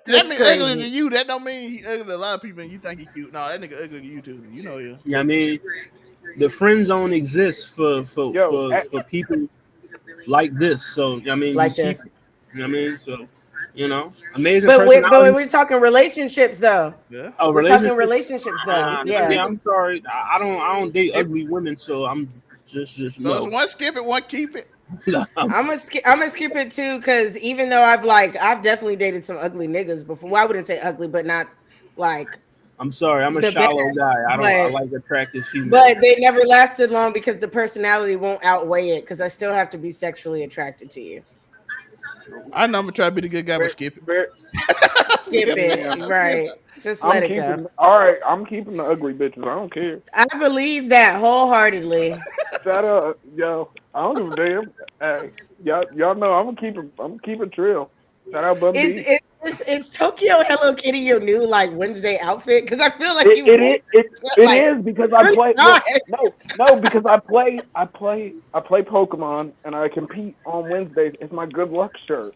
That mean ugly to you. That don't mean he ugly to a lot of people and you think he cute. No, that nigga ugly to you too. You know you. Yeah, I mean, the friend zone exists for people like this. So I mean, like this. You know what I mean? So amazing. But we're talking relationships though. Yeah. Oh, we're talking relationships though. Yeah. I'm sorry. I don't date ugly women, so I'm just So no. it's one skip it, one keep it. I'm gonna skip it too, because even though I've definitely dated some ugly niggas before. Well, I wouldn't say ugly, but not like. I'm sorry, I'm a shallow guy. I like attractive females. But they never lasted long because the personality won't outweigh it. Because I still have to be sexually attracted to you. I know I'm gonna try to be the good guy, but skip it. Skip it, right? Just let it go. All right, I'm keeping the ugly bitches. I don't care. I believe that wholeheartedly. Shut up, yo. I don't give a damn. Hey, y'all know I'm gonna keep it real. Shout out, Bun B. Is Tokyo Hello Kitty your new like Wednesday outfit? Because I feel like it is because I play because I play Pokemon and I compete on Wednesdays. It's my good luck shirt.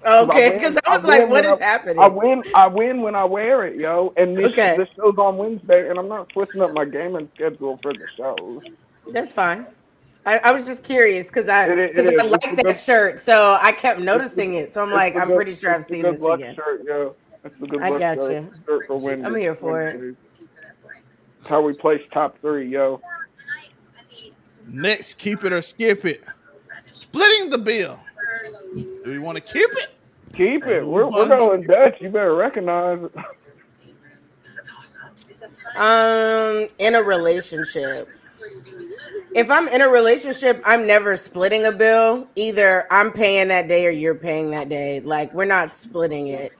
Okay, because I was like, what is happening? I win when I wear it, yo. And this show's on Wednesday, and I'm not switching up my gaming schedule for the shows. That's fine. I was just curious because I like that shirt, so I kept noticing it. So I'm like, I'm pretty sure I've seen this again. Shirt, yo. That's the good I luck got shirt for Wednesday. I'm here for it. That's how we place top 3, yo. Next, keep it or skip it. Splitting the bill. Do we want to keep it? Keep it. We're going Dutch. You better recognize it. In a relationship. If I'm in a relationship, I'm never splitting a bill. Either I'm paying that day or you're paying that day. Like, we're not splitting it.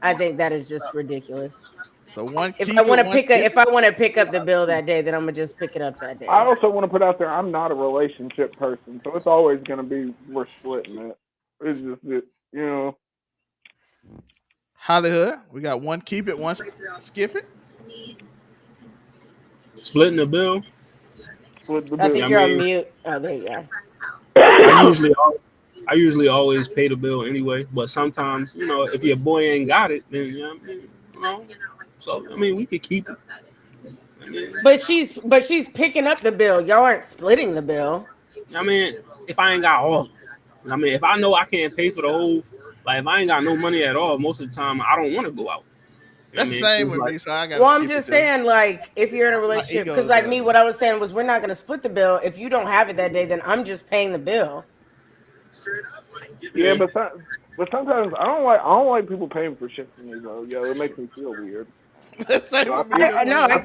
I think that is just ridiculous. So one. If I want to pick up the bill that day, then I'm gonna just pick it up that day. I also want to put out there, I'm not a relationship person, so it's always gonna be we're splitting it. It's just Hollywood. We got one keep it, one skip it. Splitting the bill. I think you're on mute. Oh, there you go. I usually always pay the bill anyway, but sometimes, if your boy ain't got it, then so I mean we could keep it. But she's picking up the bill. Y'all aren't splitting the bill. I mean, if I ain't got all, I mean, if I know I can't pay for the whole, like if I ain't got no money at all, most of the time I don't want to go out. That's the same with me. So I got. Well, I'm just saying, like, if you're in a relationship, because like me, what I was saying was we're not gonna split the bill. If you don't have it that day, then I'm just paying the bill. Yeah, but sometimes I don't like people paying for shit for me though. Yo, it makes me feel weird. I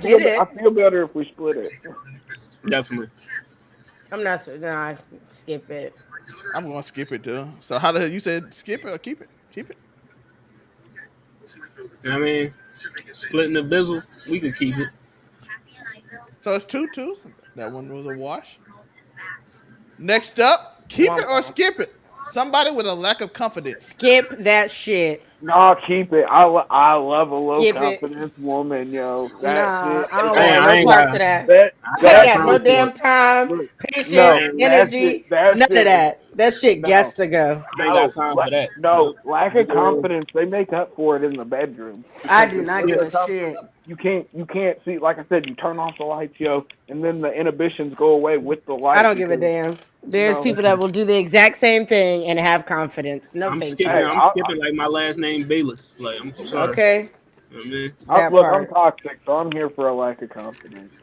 get it. I feel better if we split it. Definitely. I'm not. Nah, skip it. I'm gonna skip it too. So how the hell you said skip it or keep it? Keep it. I mean, splitting the bizzle, we can keep it. So it's 2-2. That one was a wash. Next up, keep it or skip it. Somebody with a lack of confidence. Skip that shit. Nah, keep it. I love a low Skip it. confidence woman, yo. That Nah, shit. I don't Man, want I no ain't parts of got that. That I ain't I ain't got that got no time shit. for damn it. time, Look, patience, no, Man, energy, that none of shit. that. That shit No, gets to go. I ain't got no, time for that. no. Nope. Lack You of good? confidence. They make up for it in the bedroom I because do not when give you're a shit. confident, you can't see. Like I said, you turn off the lights, yo, and then the inhibitions go away with the I light don't give a because damn. you There's know. people that will do the exact same thing and have confidence. No, I'm thank skipping. you. Hey, I'm skipping like my last name Bayless. Like I'm sorry. Okay, You know what I mean? that Look, I'm part. toxic, so I'm here for a lack of confidence.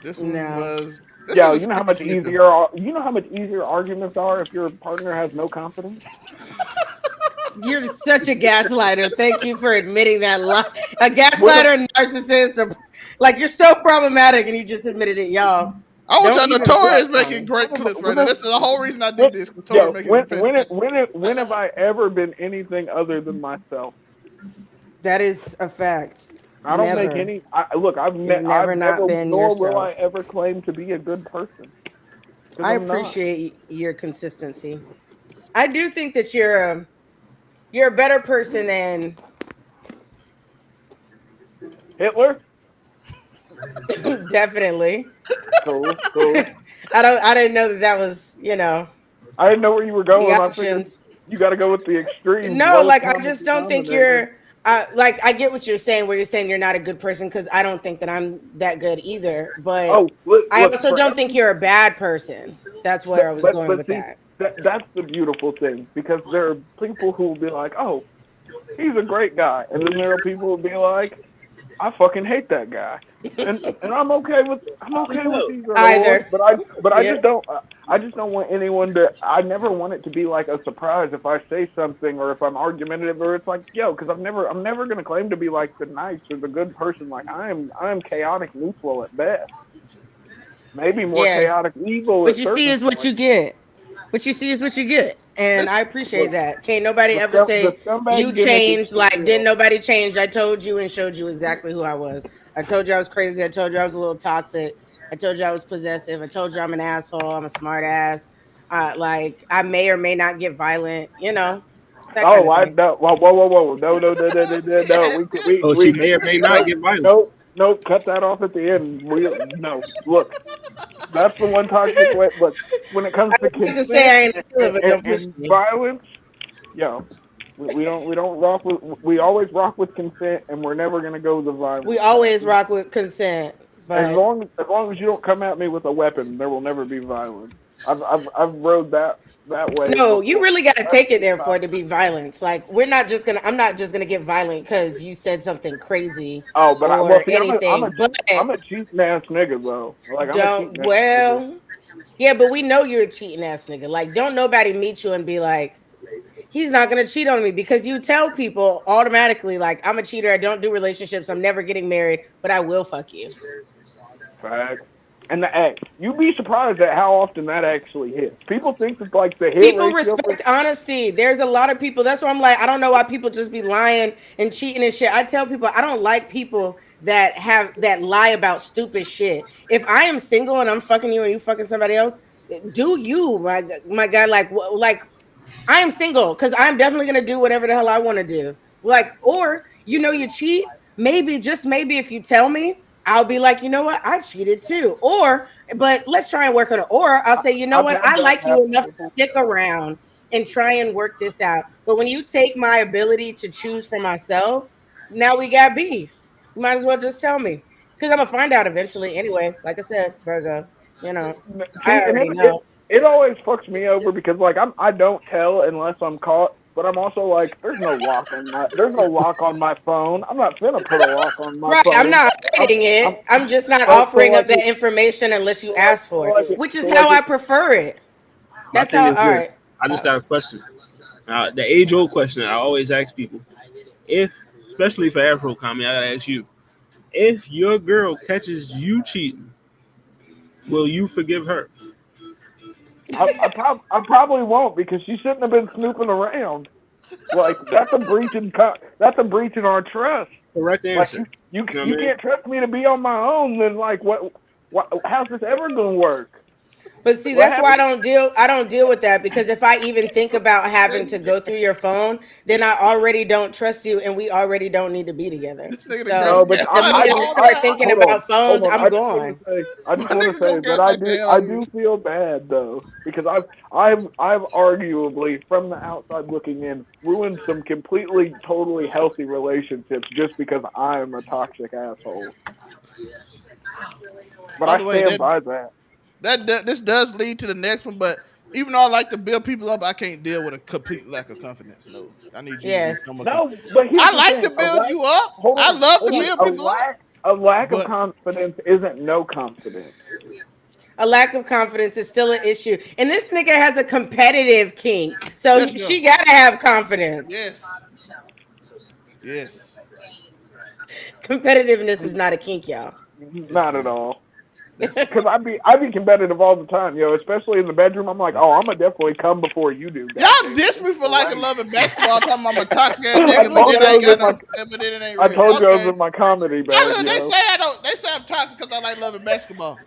This one No. was. This is Yo, a you know how skip much for me too. easier arguments are if your partner has no confidence. You're such a gaslighter. Thank you for admitting that lie. A When a, gaslighter, a narcissist, like you're so problematic and you just admitted it, y'all. I want Don't y'all even notorious flex making on me. great when, clips right when, now. when, This is the whole reason I when, did this. Because Tori yo, making when it when it, fantastic. when it, when have I ever been anything other than myself? That is a fact. I don't make Never. any. Look, You've never I've not never, been nor will I yourself. ever claim to be a good person because I I'm not. appreciate your consistency. I do think that you're a better person than Hitler, definitely. cool, cool. I didn't know that that was, I didn't know where you were the going. I figured options. you got to go with the extremes, No, lowest like I common just don't think denominator. you're like I get what you're saying where you're saying you're not a good person cuz I don't think that I'm that good either, but Oh, look, I look also for don't think you're a bad person. That's where I was going but with see, that. that's the beautiful thing because there are people who will be like, oh, he's a great guy, and then there are people who will be like, I fucking hate that guy, and I'm okay with either or, Either. but I just Yep. don't. I just don't want anyone to. I never want it to be like a surprise if I say something or if I'm argumentative or it's like, yo, because I'm never gonna claim to be like the nice or the good person. Like I am chaotic neutral at best. Maybe more Yeah. chaotic evil What at you see certain is what points. you get. What you see is what you get. And This I appreciate Look, that. Can't nobody ever the say you scumbag gimmick is changed. still Like, didn't real. nobody change? I told you and showed you exactly who I was. I told you I was crazy. I told you I was a little toxic. I told you I was possessive. I told you I'm an asshole. I'm a smart ass. Like, I may or may not get violent, that kind Oh, of I thing. no. Whoa, whoa, whoa, whoa. No, no, no, no, no, no, no. Oh, she may or may not Nope, get violent. nope, nope. Cut that off at the end. No. Look, that's the one toxic way. Look, when it comes I to was about to say consent I ain't feel it, but don't push and me. violence, yo, we don't rock with. We always rock with consent, and we're never gonna go the We violence path. always rock with consent, As but long as you don't come at me with a weapon, there will never be violence. I've rode that wave no, you before. really got to That's take it just there for it to toxic. be violence. Like I'm not just gonna get violent because you said something crazy Oh, but or see, anything. But I'm a cheating ass nigga though. Like I'm a don't cheating ass nigga. well, yeah, but we know you're a cheating ass nigga. Like, don't nobody meet you and be like, he's not gonna cheat on me because you tell people automatically like I'm a cheater. I don't do relationships. I'm never getting married, but I will fuck you. Facts. And you'd be surprised at how often that actually hits. People think that like the hit People ratio for respect honesty. There's a lot of people. That's why I'm like, I don't know why people just be lying and cheating and shit. I tell people I don't like people that lie about stupid shit. If I am single and I'm fucking you and you fucking somebody else, do you, my guy? Like I am single because I'm definitely gonna do whatever the hell I want to do. Like, or you cheat. Maybe just maybe if you tell me, I'll be like, you know what, I cheated too. Or, but let's try and work on it. Or I'll say, you know I've what, had I that like you happen enough to before. stick around and try and work this out. But when you take my ability to choose for myself, now we got beef. You might as well just tell me because I'm gonna find out eventually anyway. Like I said, Virgo, I See, and already it know. it always fucks me over because like I don't tell unless I'm caught. But I'm also like, there's no lock on my phone. I'm not finna put a lock on my Right, I'm phone. not I'm, hiding I'm it. I'm just not so offering up like that information unless you so like ask so for it, like which so is like how I prefer it. My That's thing how. is All right. this. I just Uh, got a question. The age old question I always ask people: if, especially for Afro comedy, I gotta ask you: if your girl catches you cheating, will you forgive her? I probably won't because she shouldn't have been snooping around. Like that's a breach in our trust. Correct Like answer. You know what I you mean? can't trust me to be on my own. Then like what how's this ever gonna work? But see, What that's why happened? I don't deal with that, because if I even think about having to go through your phone, then I already don't trust you and we already don't need to be together. This nigga done So No, got but gas the lights minute I all start down. thinking hold on, about phones, I'm I just want gone. to say, I My just want to nigga go say that gas light down I on you. do feel bad though because I've arguably from the outside looking in ruined some completely totally healthy relationships just because I'm a toxic asshole. But By I the way, stand by that. this does lead to the next one, but even though I like to build people up, I can't deal with a complete lack of confidence. No, I need you to Yes. become a. No, but here's I the like to thing: build you up. I love to hold on, You build people up, a lack of but confidence isn't no confidence. a lack of confidence is still an issue. And this nigga has a competitive king. So let's go. she gotta have confidence. Yes, yes. Competitiveness is not a kink, y'all. This Not at is all. this Because I be competitive all the time, especially in the bedroom. I'm like, this. oh, I'm gonna definitely come before you do. Y'all God damn it, diss it's me for liking already. loving basketball, talking about I'm a toxic ass I nigga, but told then you I I ain't was got in my no, but then it ain't I real. told you I was Okay. in my comedy I bag, look, they yo. say I don't. They say I'm toxic because I like loving basketball,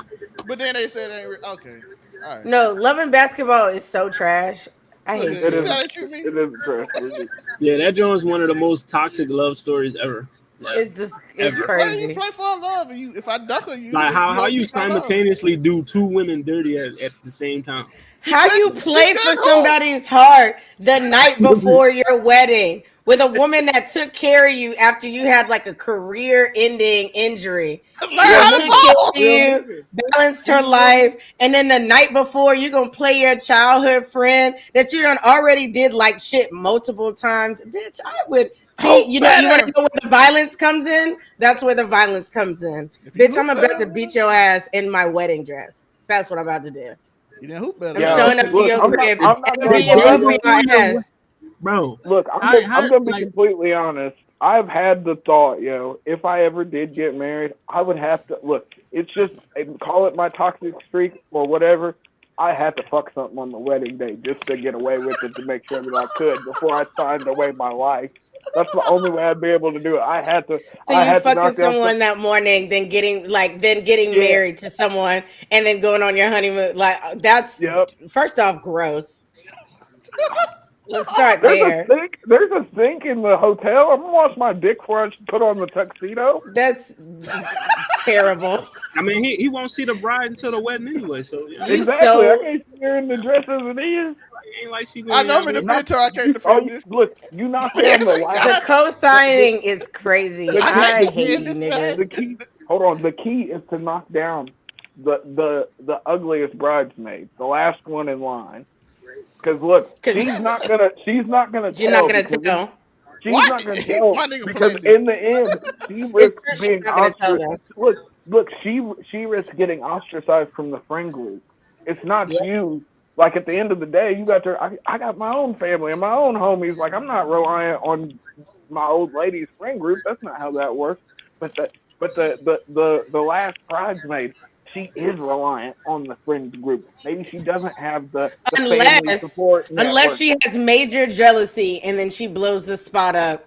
but then they say it ain't real. Okay, all right. No, loving basketball is so trash. I Look, hate at It you see you. how isn't. they treat me? It isn't trash movie. Yeah, that joint's one of the most toxic love stories ever. Like, It's ever. Why do you crazy. play for love? And you, if I duck on you, Like then you how don't you get my love. simultaneously do two women dirty at the same time. She How you couldn't. She play for couldn't hoop. somebody's heart the night before your wedding with a woman that took care of you after you had like a career ending injury? Learn She Real done how to took nigga. care ball. of Real you, nigga. balanced He's her a real nigga. life, and then the night before you gonna play your childhood friend that you done already did like shit multiple times. Bitch, I would see, Hoop you wanna better. know where the violence comes in? That's where the violence comes in. If you Bitch, I'm hoop about to better, beat your ass in my wedding dress. That's what I'm about to do. you didn't hoop better I'm though. Yo, showing up to look, your I'm not. crib I'm not and gonna If beating lie, they're both of yo. y'all before your ass. bro, Look, I'm how gonna be like completely honest. I've had the thought, if I ever did get married, I would have to look. It's just call it my toxic streak or whatever. I had to fuck something on the wedding day just to get away with it to make sure that I could before I signed away my life. That's the only way I'd be able to do it. So I you had to fucking knock down some. someone that morning, then getting Yeah, married to someone, and then going on your honeymoon. Like that's yep. first off gross. Let's start There's a there. sink. There's a sink in the hotel. I'm gonna wash my dick before I put on the tuxedo. That's terrible. I mean he won't see the bride until the wedding anyway, so you know, You Exactly. I so can't see her in the dress as it is. it ain't like she I going, you know know I'm what in I the mean? Not filter. I can't oh, defend this. look. You knock down Yes, the I last. the got. co-signing is crazy. The I key. can't I The hate key. defend you this man. The niggas. key. Hold on. The key is to knock down the ugliest bridesmaid, the last one in line. Because look, Cause she's not gonna you're not tell gonna because tell. she's Why? not gonna tell My nigga because playing this. in the end she It's risks true she's being not gonna tell ostracized. them. Look, she risks getting ostracized from the friend group. It's not Yeah. you. Like at the end of the day, you got your. I got my own family and my own homies. Like I'm not reliant on my old lady's friend group. That's not how that works. But the last bridesmaid, she is reliant on the friend group. Maybe she doesn't have the family Unless support unless network. she has major jealousy and then she blows the spot up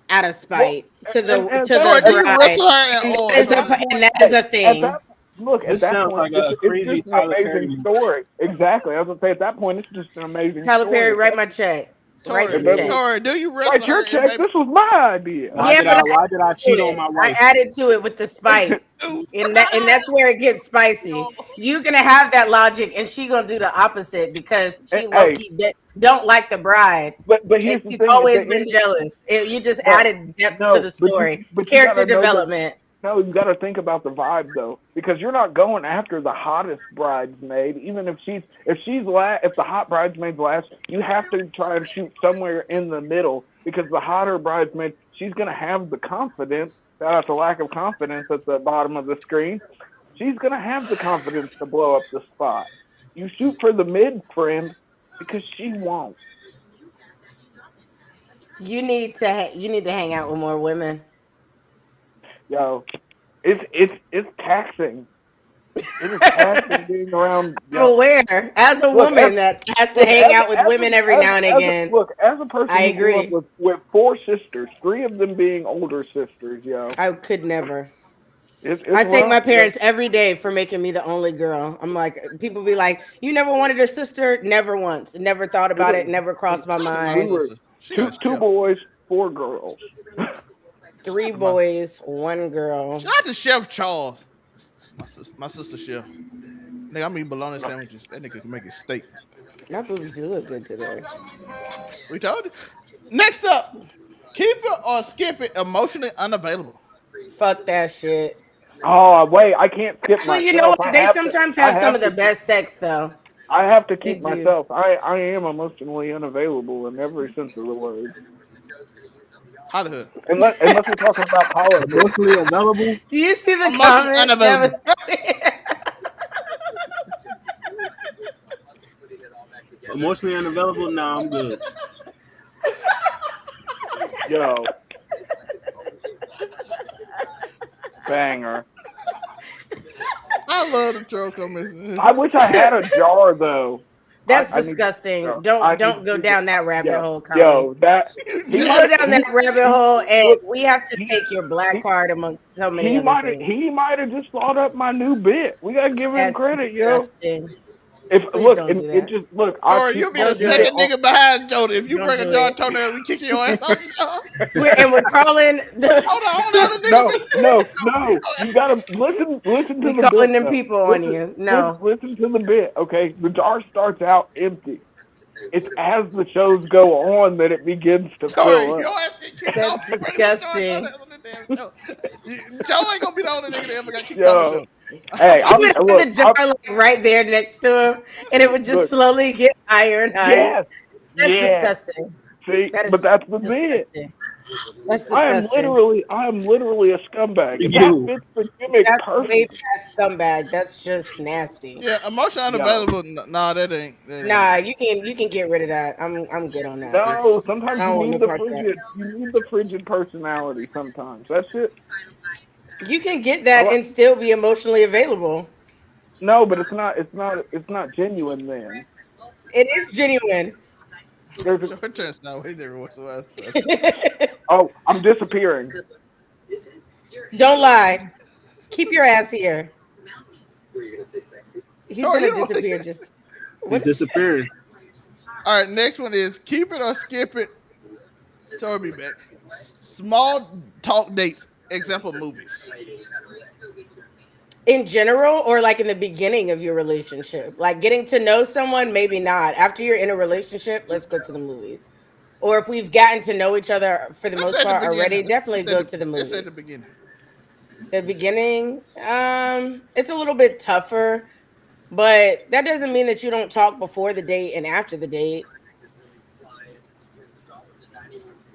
out of Well, spite to and the at to that Or the do you bride. wrestle her in and oil That is so a that? and point, that is hey, a at that thing. look at This that sounds point, like a it's crazy just an Tyler Perry amazing movie. story. Exactly, I was gonna say at that point, it's just an amazing Tyler story. Perry, At write that my point, check. Write it the Tori, doesn't check. Tori, do you write wrestle your her in check. baby? This was my idea. Why Yeah, did but I I why did I added cheat to on it. my I wife? added to it with the spite. Ooh. And that's where it gets spicy. You're gonna have that logic, and she gonna do the opposite because she low Hey, key don't like the bride, but and here's the she's thing: at the always been end, jealous. You just no, added depth to no, the story, but you character gotta know that. development. No, you got to think about the vibe though, because you're not going after the hottest bridesmaid. Even if the hot bridesmaid's last, you have to try and shoot somewhere in the middle because the hotter bridesmaid, she's gonna have the confidence. Shout out to lack of confidence at the bottom of the screen. She's gonna have the confidence to blow up the spot. You shoot for the mid friend because she won't. You need to hang out with more women. Yo, it's taxing. It is taxing being around. I'm Yo, aware, as a look, woman that has to hang out with women every now and again. as a person I who grew up agree. with four sisters, three of them being older sisters, yo. I could never. I It's thank rough. my parents every day for making me the only girl. I'm like, people be like, "You never wanted a sister?" Never once. Never thought about it. Never crossed my Shout out to my We mind. were sister. She a two chef. boys, 4 girls. Shout Three out to my boys, one girl. shout out to Chef Charles. My sister chef. Nigga, I'm eating bologna sandwiches. That nigga can make it steak. My boobs do look good today. We told you. Next up, keep it or skip it. Emotionally unavailable. Fuck that shit. Oh wait, I can't skip Actually, you know myself. what? They sometimes I have some have of the to keep. best sex, though. I have to They keep do. myself. I am emotionally unavailable in every sense of the word. Hollywood. Unless we're talking about politics. Emotionally available. Do you see the Emotionally comment? That unavailable. was funny. Emotionally unavailable. Nah, I'm good. Yo, banger. I love the troll comments. I wish I had a jar though. That's I need. disgusting. I need Don't go to use it. down that rabbit Yo, hole, Kami. yo, that he You might go have down that rabbit hole, and look we have to he take your black he card amongst so many other things. he might have just thought up my new bit. We gotta give him That's credit, yo. disgusting. If Please look, don't and do it that. just look, I Or keep you'll be the Don't do bringing it it. second nigga behind Jody. If you Don't bring a do John it. toenail, we kicking your ass off the show. And we're calling the Hold on, the other nigga no, be no, no. You gotta listen to we the calling bit them though. people on Listen, you. No, listen to the bit. Okay, the jar starts out empty. It's as the shows go on that it begins to Tori, fill your up. ass get kicked that's off. You bring no John disgusting. toenails on the damn show. Joe ain't gonna be the only nigga that ever got kicked off the Yo, show. hey, You would have look, the jar like right there next to him, and it would just look. slowly get higher and higher. Yes, That's yes. disgusting. See, That but is that's the bit. disgusting. That's disgusting. I am literally a scumbag, and that You. fits the gimmick That's way perfect. past scumbag. That's just nasty. Yeah, emotion Yo, unavailable. Nah, that ain't. That ain't. Nah, you can get rid of that. I'm good on that. Yeah. no. Sometimes I you don't want no need the parts of that. frigid. You need the frigid personality. Sometimes that's it. You can get I that li- and still be emotionally available. no, but it's not. It's not. It's not genuine. Then It is genuine. there's a. Joe turns sideways every once in a while. Oh, I'm disappearing. Don't lie. Keep your ass here. He's Tori, gonna you don't think. disappear. Just He's what is disappearing. All right, next one is keep it or skip it. Tori be back. Small talk dates. Example movies. in general, or like in the beginning of your relationship? Like getting to know someone, maybe not. After you're in a relationship, let's go to the movies. Or if we've gotten to know each other for the Let's most say at the part beginning. already, definitely go to the Let's say at the movies. beginning. The beginning, it's a little bit tougher, but that doesn't mean that you don't talk before the date and after the date.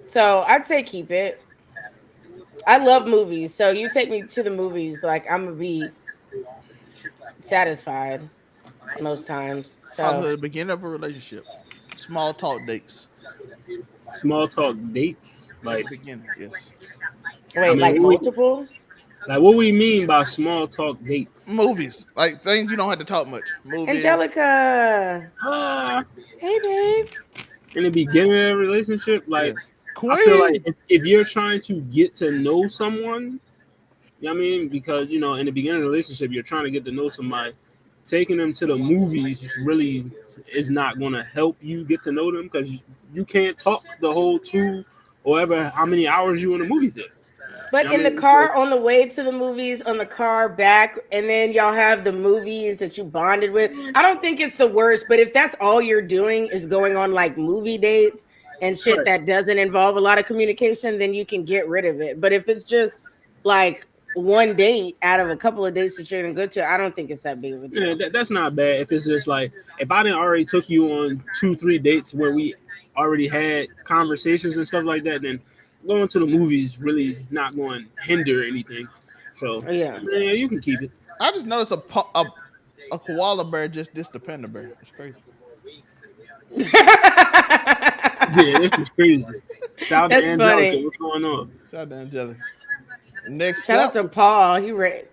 So I'd say keep it. I love movies, so you take me to the movies, like I'm gonna be satisfied most times. So Hollywood, the beginning of a relationship. Small talk dates. Small talk dates. At the Like, beginning, yes. I wait, mean, like multiple? what we mean by small talk dates? Movies. Like things you don't have to talk much. Movies. Angelica, Uh, hey babe. in the beginning of a relationship, Yeah. like I feel like Queen. if you're trying to get to know someone, you know what I mean? Because in the beginning of the relationship, you're trying to get to know somebody. Taking them to the movies really is not going to help you get to know them because you can't talk the whole 2 or ever how many hours you in the movie theater. You But know what in I the mean? car on the way to the movies, on the car back, and then y'all have the movies that you bonded with. I don't think it's the worst, but if that's all you're doing is going on like movie dates and shit Right. that doesn't involve a lot of communication, then you can get rid of it. But if it's just like one date out of a couple of dates that you're gonna go to, I don't think it's that big of a Yeah, deal. that's not bad. If it's just like if I didn't already took you on 2, 3 dates where we already had conversations and stuff like that, then going to the movies really not going to hinder anything. So Yeah. yeah, you can keep it. I just noticed a koala bear just dissed a panda bear. It's crazy. Yeah, this is crazy. Shout out to That's Angelica. funny. What's going on? Shout out to Angelica. Next Shout out up, to Paul.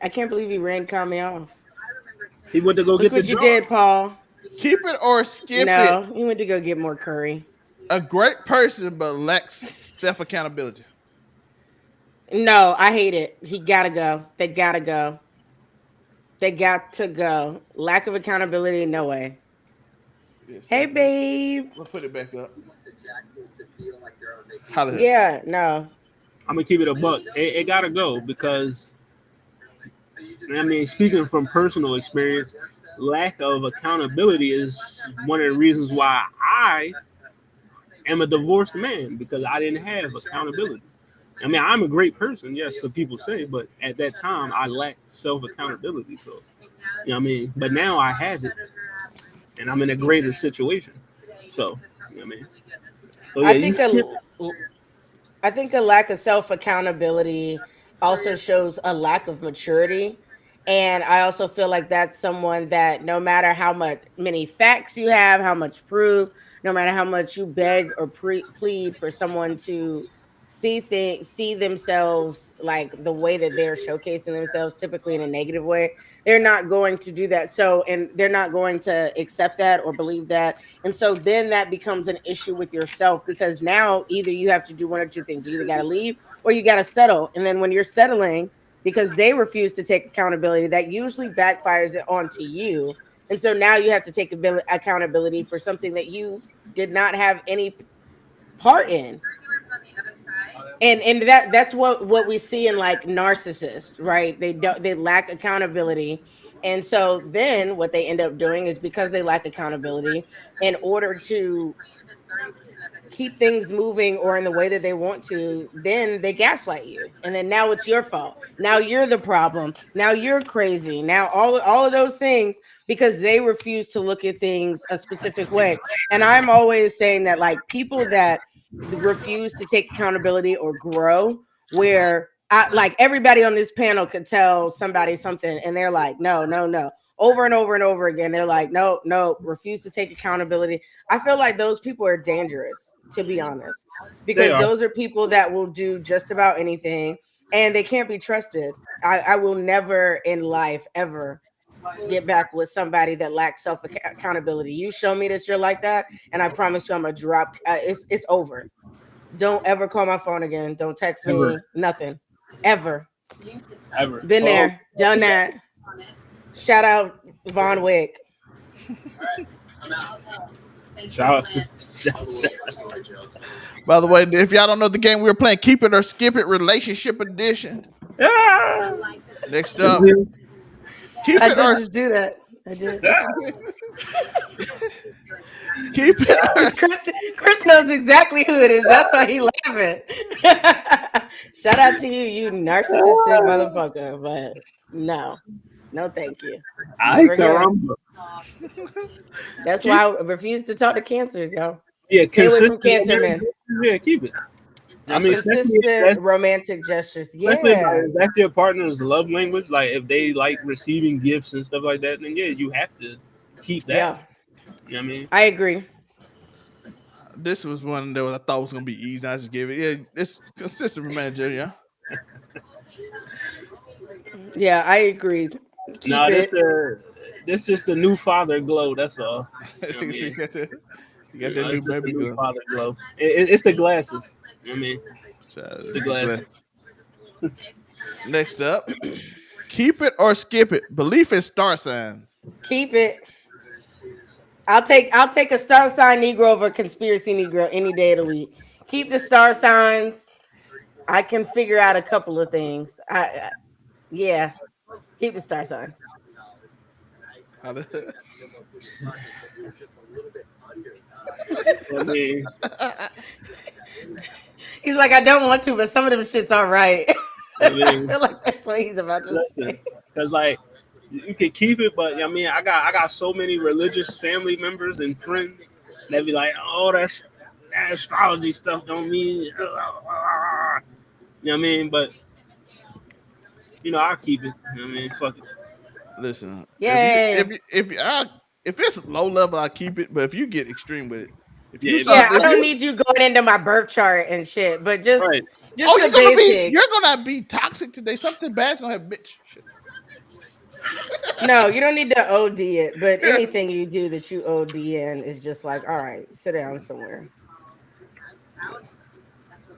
I can't believe he ran Kami off. He went to go Look get the what you jar. did, Paul. keep it or skip it. No, he went to go get more curry. A great person but lacks self accountability. No, I hate it. He gotta go. They gotta go. They got to go. Lack of accountability, no way. Give me a Hey, second. babe. We'll put it back up. How the Yeah, no. I'm gonna keep it a buck. It gotta go because I mean, speaking from personal experience, lack of accountability is one of the reasons why I am a divorced man because I didn't have accountability. I mean, I'm a great person, yes, so people say, but at that time I lacked self accountability. So, you know what I mean? But now I have it and I'm in a greater situation. So, you know what I mean? So, I yeah, you think skip. I think a lack of self accountability also shows a lack of maturity. And I also feel like that's someone that no matter how much many facts you have, how much proof, no matter how much you beg or plead for someone to see themselves like the way that they're showcasing themselves, typically in a negative way, they're not going to do that. So, and they're not going to accept that or believe that, and so then that becomes an issue with yourself because now either you have to do one or two things. You either got to leave or you got to settle. And then when you're settling because they refuse to take accountability, that usually backfires it onto you. And so now you have to take accountability for something that you did not have any part in. And that's what we see in like narcissists, right? They lack accountability. And so then what they end up doing is because they lack accountability, in order to keep things moving or in the way that they want to, then they gaslight you. And then now it's your fault. Now you're the problem. Now you're crazy. Now all of those things because they refuse to look at things a specific way. And I'm always saying that like people that refuse to take accountability or grow, where I like everybody on this panel could tell somebody something and they're like, no, no, no. Over and over and over again, they're like, no, no, refuse to take accountability. I feel like those people are dangerous, to be honest, They because are. those are people that will do just about anything and they can't be trusted. I will never in life ever get back with somebody that lacks self accountability. You show me that you're like that, and I promise you, I'm gonna drop. It's over. Don't ever call my phone again. Don't text Ever. me. Nothing. Ever. Ever. Been Oh, there. Done that. Shout out Von Wick. shout out. Shout. By the way, if y'all don't know the game we were playing, Keep It or Skip It Relationship Edition. Ah! Next up, keep I it did or just do that. I did. keep it or Because Chris knows exactly who it is. That's why he laughing. Shout out to you, you narcissistic motherfucker. But no, no, thank you. Ay, Never again. caramba. That's keep why I refuse to talk to cancers, yo. Yeah, Stay away consistent. from cancer, man. Yeah, keep it. I that's mean, a especially if Consistent romantic gestures. like Yeah. if that's your partner's love language. Like if they like receiving gifts and stuff like that, then yeah, you have to keep that. Yeah. You know what I mean? I agree. this was one that I thought was gonna be easy. I just gave it. Yeah, it's consistent manager. Yeah, Yeah, I agree. Keep No, it. this just the new father glow. That's all. You know what I you mean? got that It's new just the baby new girl. father glow. It's the glasses. You know what I mean? It's the glasses. Next up, keep it or skip it. Belief in star signs. Keep it. I'll take a star sign Negro over a conspiracy Negro any day of the week. Keep the star signs. I can figure out a couple of things. Yeah, keep the star signs. How the- I mean, He's like, I don't want to, but some of them shit's all right. I I mean, feel like that's what he's about to listen, say. because like you can keep it, but I mean, I got so many religious family members and friends that be like, oh, that astrology stuff don't mean, you know what I mean? But I'll keep it. You know what I mean, fuck it. Listen, Yay. if it's low level, I keep it. But if you get extreme with it, if Yeah, you if you start, Yeah, I if don't you need you going into my birth chart and shit, but right, just oh, the you're basics. gonna be toxic today. Something bad's gonna happen, bitch. Shit. No, you don't need to OD it, but anything you do that you OD in is just like, all right, sit down somewhere.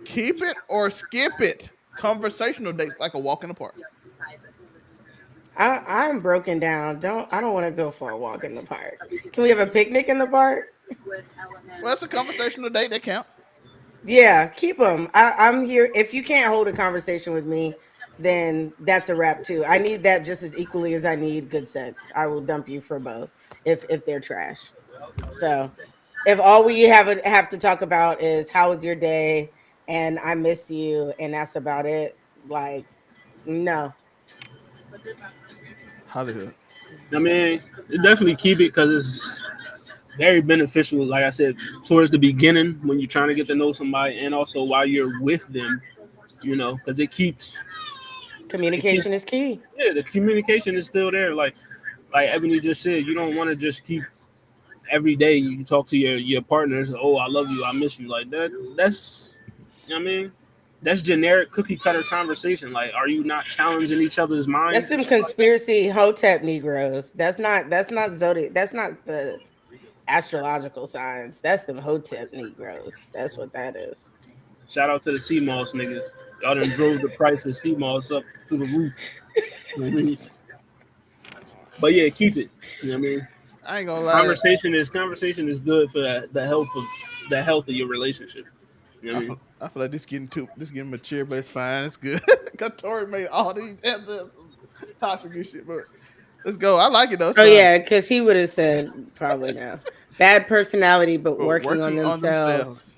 Keep it or skip it. Conversational dates like a walk in the park. I'm broken down. I don't want to go for a walk in the park. Can we have a picnic in the park? Well, it's a conversational date that count. Yeah, keep them. I'm here. If you can't hold a conversation with me, then that's a wrap too. I need that just as equally as I need good sex. I will dump you for both if they're trash. So if all we have to talk about is how was your day and I miss you and that's about it, like no. Hollywood. I mean, definitely keep it because it's very beneficial. Like I said, towards the beginning when you're trying to get to know somebody, and also while you're with them, because it keeps Communication is key. yeah, the communication is still there. Like Ebony just said, you don't want to just keep every day you talk to your partners. Oh, I love you, I miss you, like that. That's I mean, that's generic cookie cutter conversation. Like, are you not challenging each other's That's minds and them shit like that? conspiracy hotep Negroes. That's not zodiac. That's not the astrological signs. That's them hotep Negroes. That's what that is. Shout out to the sea moss niggas. Y'all done drove the price of sea moss up through the roof. You know what I mean? But yeah, keep it. You know what I mean? I ain't gonna lie. Conversation is good for the health of your relationship. You know what I mean? I feel like this getting mature, but it's fine. It's good. Cause Tori made all these toxic and shit, but let's go. I like it though. It's Oh fun. yeah, because he would have said probably no. Bad personality, but But working on working on themselves. themselves.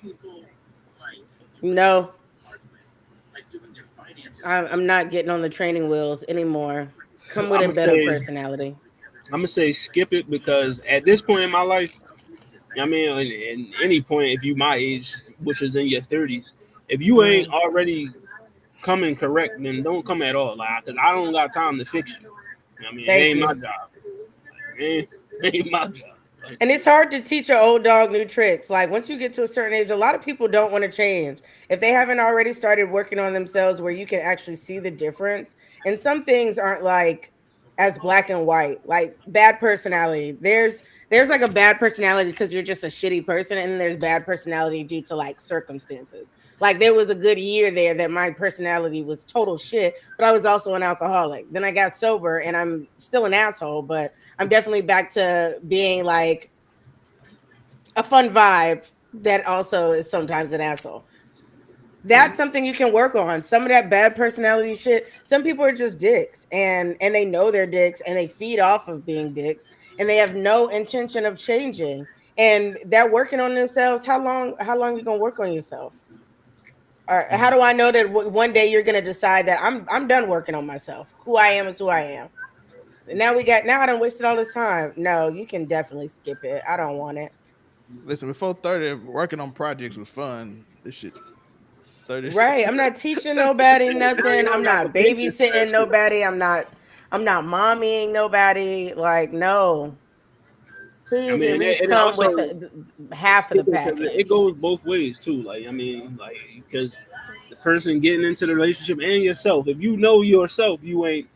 No, I'm not getting on the training wheels anymore. Come I'm with a gonna better say personality. I'm gonna say skip it because at this point in my life, I mean, in any point, if you my age, which is in your 30s, if you ain't Mhm. already coming correct, then don't come at all. Like, cause I don't got time to fix you. You know what I mean, it Thank ain't my you. job. It ain't my job. Like, And it's hard to teach an old dog new tricks. Like once you get to a certain age, a lot of people don't want to change. If they haven't already started working on themselves where you can actually see the difference. And some things aren't like as black and white. Like bad personality. There's like a bad personality because you're just a shitty person and then there's bad personality due to like circumstances. Like there was a good year there that my personality was total shit, but I was also an alcoholic. Then I got sober and I'm still an asshole, but I'm definitely back to being like a fun vibe that also is sometimes an asshole. That's something you can work on. Some of that bad personality shit. Some people are just dicks and they know they're dicks and they feed off of being dicks and they have no intention of changing. And they're working on themselves. How long you gonna work on yourself? Or how do I know that one day you're gonna decide that I'm done working on myself? Who I am is who I am. Now I done wasted all this time. No, you can definitely skip it. I don't want it. Listen, before 30, working on projects was fun. This shit 30. Right. I'm not teaching nobody now you nothing. I'm don't got the not patience for that babysitting shit. nobody. I'm not mommying nobody. Like, no. I Please at mean, least and come with also half of the skip it because it package. goes both ways too. Like, I mean, like because the person getting into the relationship and yourself, if you know yourself, you ain't,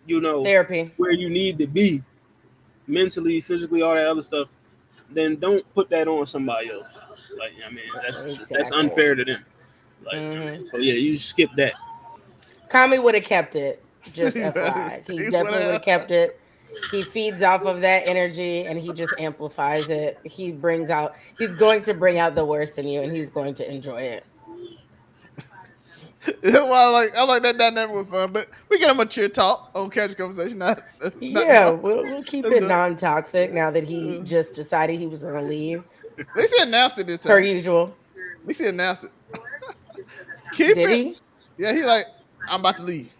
you know, Therapy. where you need to be mentally, physically, all that other stuff, then don't put that on somebody else. Like, I mean, that's Exactly. unfair to them. Like, I Hmm. mean, so yeah, you skip that. Kami would have kept it. Just He FYI. He went definitely would have out. kept it. He feeds off of that energy and he just amplifies it. He's going to bring out the worst in you and he's going to enjoy it. That's why I like that dynamic was fun. But we get a mature talk on catch conversation, not Yeah, no. we'll keep Let's it do it. non-toxic now that he Uh, just decided he was gonna leave. At least he announced it this Per time. usual. At least he announced it. Keep Did it. he? Yeah, he like, I'm about to leave.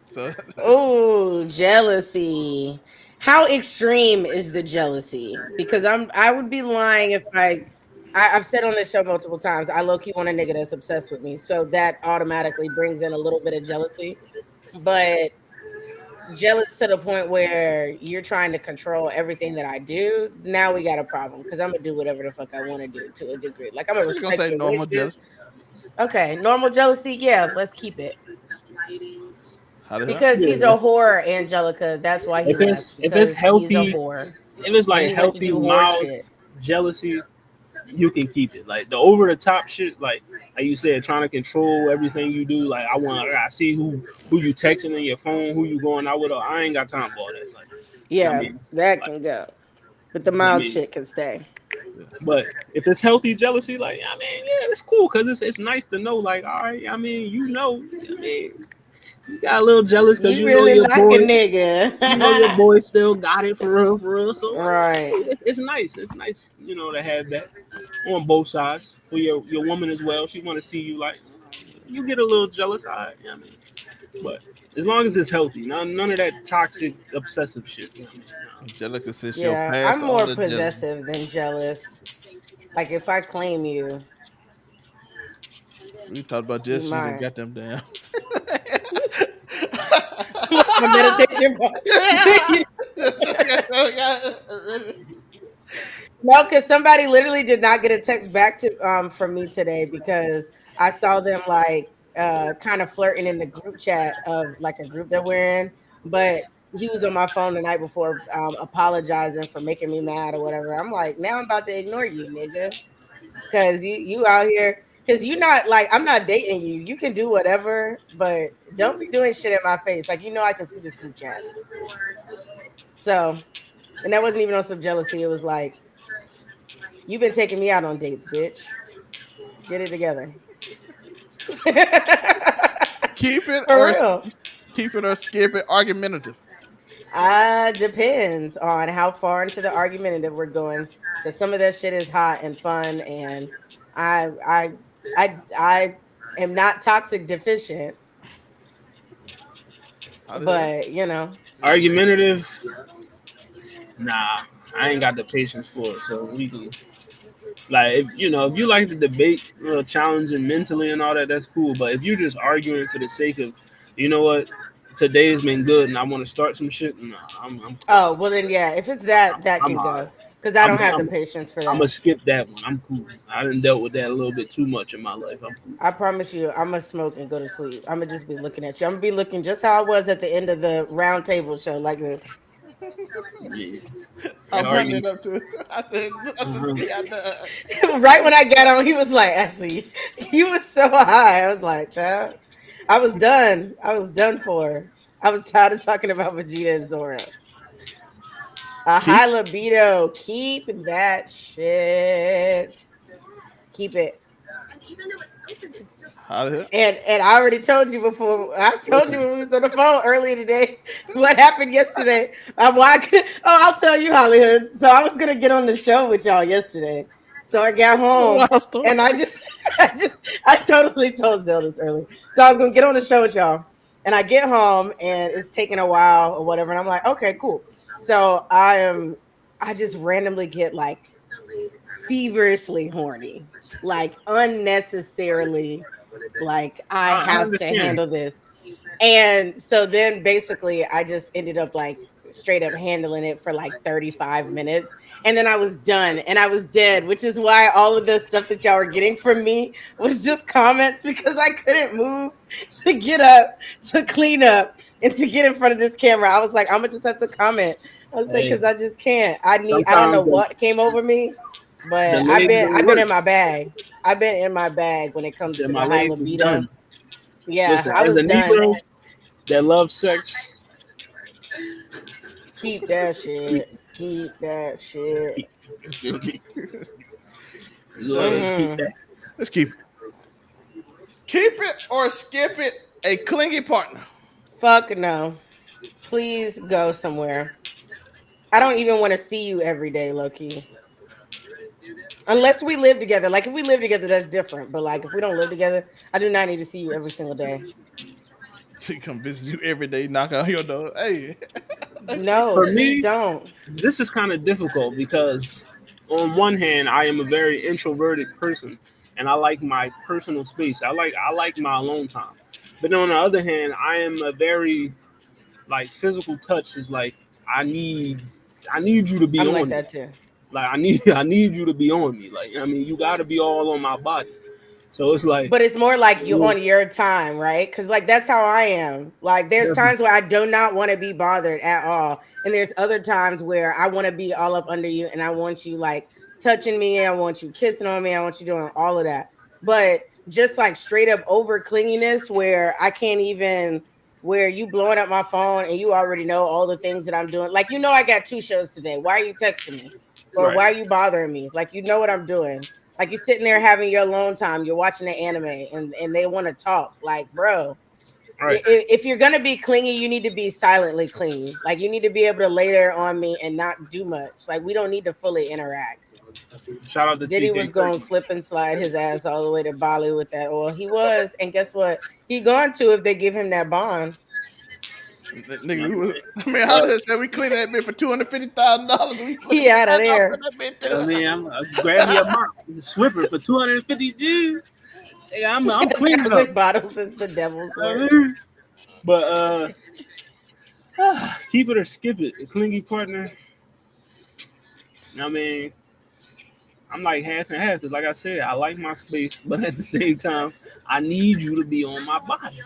So Oh, jealousy. How extreme is the jealousy? Because I would be lying if I've said on this show multiple times, I low key want a nigga that's obsessed with me. So that automatically brings in a little bit of jealousy. But jealous to the point where you're trying to control everything that I do, now we got a problem because I'm gonna do whatever the fuck I want to do to a degree. Like I'm gonna I'm just gonna respect say your normal wishes. jealousy. Okay, normal jealousy, yeah, let's keep it. How the hell? Because he's a Yeah. whore, Angelica. That's why he If it's left. if it's Because he's a healthy, whore if it's and like he went to healthy, do horse mild shit. jealousy, you can keep it. Like the over the top shit, like you said, trying to control everything you do. Like I see who you texting in your phone, who you going out with. I ain't got time for all that. Like, I Yeah, mean, that can go. But the I mild mean, shit can stay. but if it's healthy jealousy, like I mean, yeah, it's cool because it's nice to know. Like, all right, I mean, I mean, you got a little jealous because You really like a you know your nigga. boy still got it for real. So I mean, Right. it's nice. It's nice, to have that on both sides for your woman as well. She want to see you like you get a little jealous. All right, I mean, but as long as it's healthy, none of that toxic, obsessive shit. You know what I mean? Angelica says she'll Yeah, pass I'm on more the jealousy. possessive than jealous. Like if I claim you, We talked about you just shit and mine. got them down. My meditation part. No, because somebody literally did not get a text back to from me today because I saw them like kind of flirting in the group chat of like a group that we're in, but he was on my phone the night before apologizing for making me mad or whatever. I'm like, now I'm about to ignore you, nigga, because you out here because you not like I'm not dating you. You can do whatever, but don't be doing shit in my face. Like I can see this group chat. So, and that wasn't even on some jealousy. It was like you've been taking me out on dates, bitch. Get it together. keep it For or real. keep it or skip it. Argumentative. Depends on how far into the argumentative we're going. Because some of that shit is hot and fun, and I, I, I am not toxic deficient, How the hell? but Argumentative, nah, I ain't got the patience for it. So we can like if you like to debate, challenging mentally and all that, that's cool. But if you're just arguing for the sake of, you know what, today has been good and I want to start some shit, nah, I'm cool. oh well, then yeah, if it's that, that I'm can alright. go because I I'm don't have the I'm patience for I'm gonna that. skip that one. I'm cool. I done dealt with that a little bit too much in my life. I'm cool. I promise you, I'm gonna smoke and go to sleep. I'm gonna just be looking at you. I'm gonna be looking just how I was at the end of the round table show, like this. Yeah, I that brought argument. that up too. I said, Uh-huh. he got the. Right when I got on, he was like, "Ashley, he was so high." I was like, "Child, I was done. I was done for. I was tired of talking about Vegeta and Zora. A Keep. high libido. Keep that shit. Keep it." How the hell? And I already told you before. I told you when we was on the phone earlier today what happened yesterday. Why? I'll tell you, Hollywood. So I was gonna get on the show with y'all yesterday. So I got That's a home wild story. and I just, I totally told Zell this early. So I was gonna get on the show with y'all, and I get home and it's taking a while or whatever, and I'm like, okay, cool. So I just randomly get like feverishly horny, like unnecessarily, like I I have to understand. handle this. And so then basically I just ended up like straight up handling it for like 35 minutes. And then I was done and I was dead, which is why all of the stuff that y'all were getting from me was just comments because I couldn't move to get up, to clean up, and to get in front of this camera. I was like, I'm gonna just have to comment. I was like, Hey, because I just can't. I don't know sometimes what came over me, the but legs don't I've been work. in my bag. I've been in my bag when it I comes said to my the high legs is libido. done. Yeah, Listen, I as was a done. Negro that loves sex, Keep that shit. Keep that shit. you feel me? So Let's keep Hmm. that. let's keep it. Keep it or skip it. A clingy partner. Fuck no. Please go somewhere. I don't even want to see you every day, Loki. Unless we live together. Like if we live together, that's different. But like if we don't live together, I do not need to see you every single day. He come visit you every day, knock on your door. Hey, No, For please me, don't. this is kind of difficult because, on one hand, I am a very introverted person, and I like my personal space. I like my alone time. But on the other hand, I am a very like physical touch is like I need I need you to be I'm like on me. that too. Like I need you to be on me. Like I mean, you got to be all on my body. So it's like, But it's more like you mm, on your time, right? Because like that's how I am. Like there's times where I do not want to be bothered at all, and there's other times where I want to be all up under you, and I want you like touching me. I want you kissing on me. I want you doing all of that. But just like straight up over clinginess where I can't even where you blowing up my phone and you already know all the things that I'm doing. Like, I got 2 shows today. Why are you texting me? Or Right. why are you bothering me? Like, you know what I'm doing. Like, you're sitting there having your alone time. You're watching the anime and they want to talk. Like, bro, Right. if you're gonna be clingy, you need to be silently clingy. Like, you need to be able to lay there on me and not do much. Like, we don't need to fully interact. Shout out to Diddy TK was going to Kirky. slip and slide his ass all the way to Bali with that oil. He was, and guess what? He going to if they give him that bond. Nigga, I mean, how But does that we cleaning that bit for $250,000? We He out of sign off there. on that bit I too. mean, grab me a mop, Swiffer for 250 G. Hey, I'm cleaning up. 1,000 bottles is the devil's I work. mean, but keep it or skip it. A clingy partner. I mean, I'm like half and half because, like I said, I like my space, but at the same time, I need you to be on my body.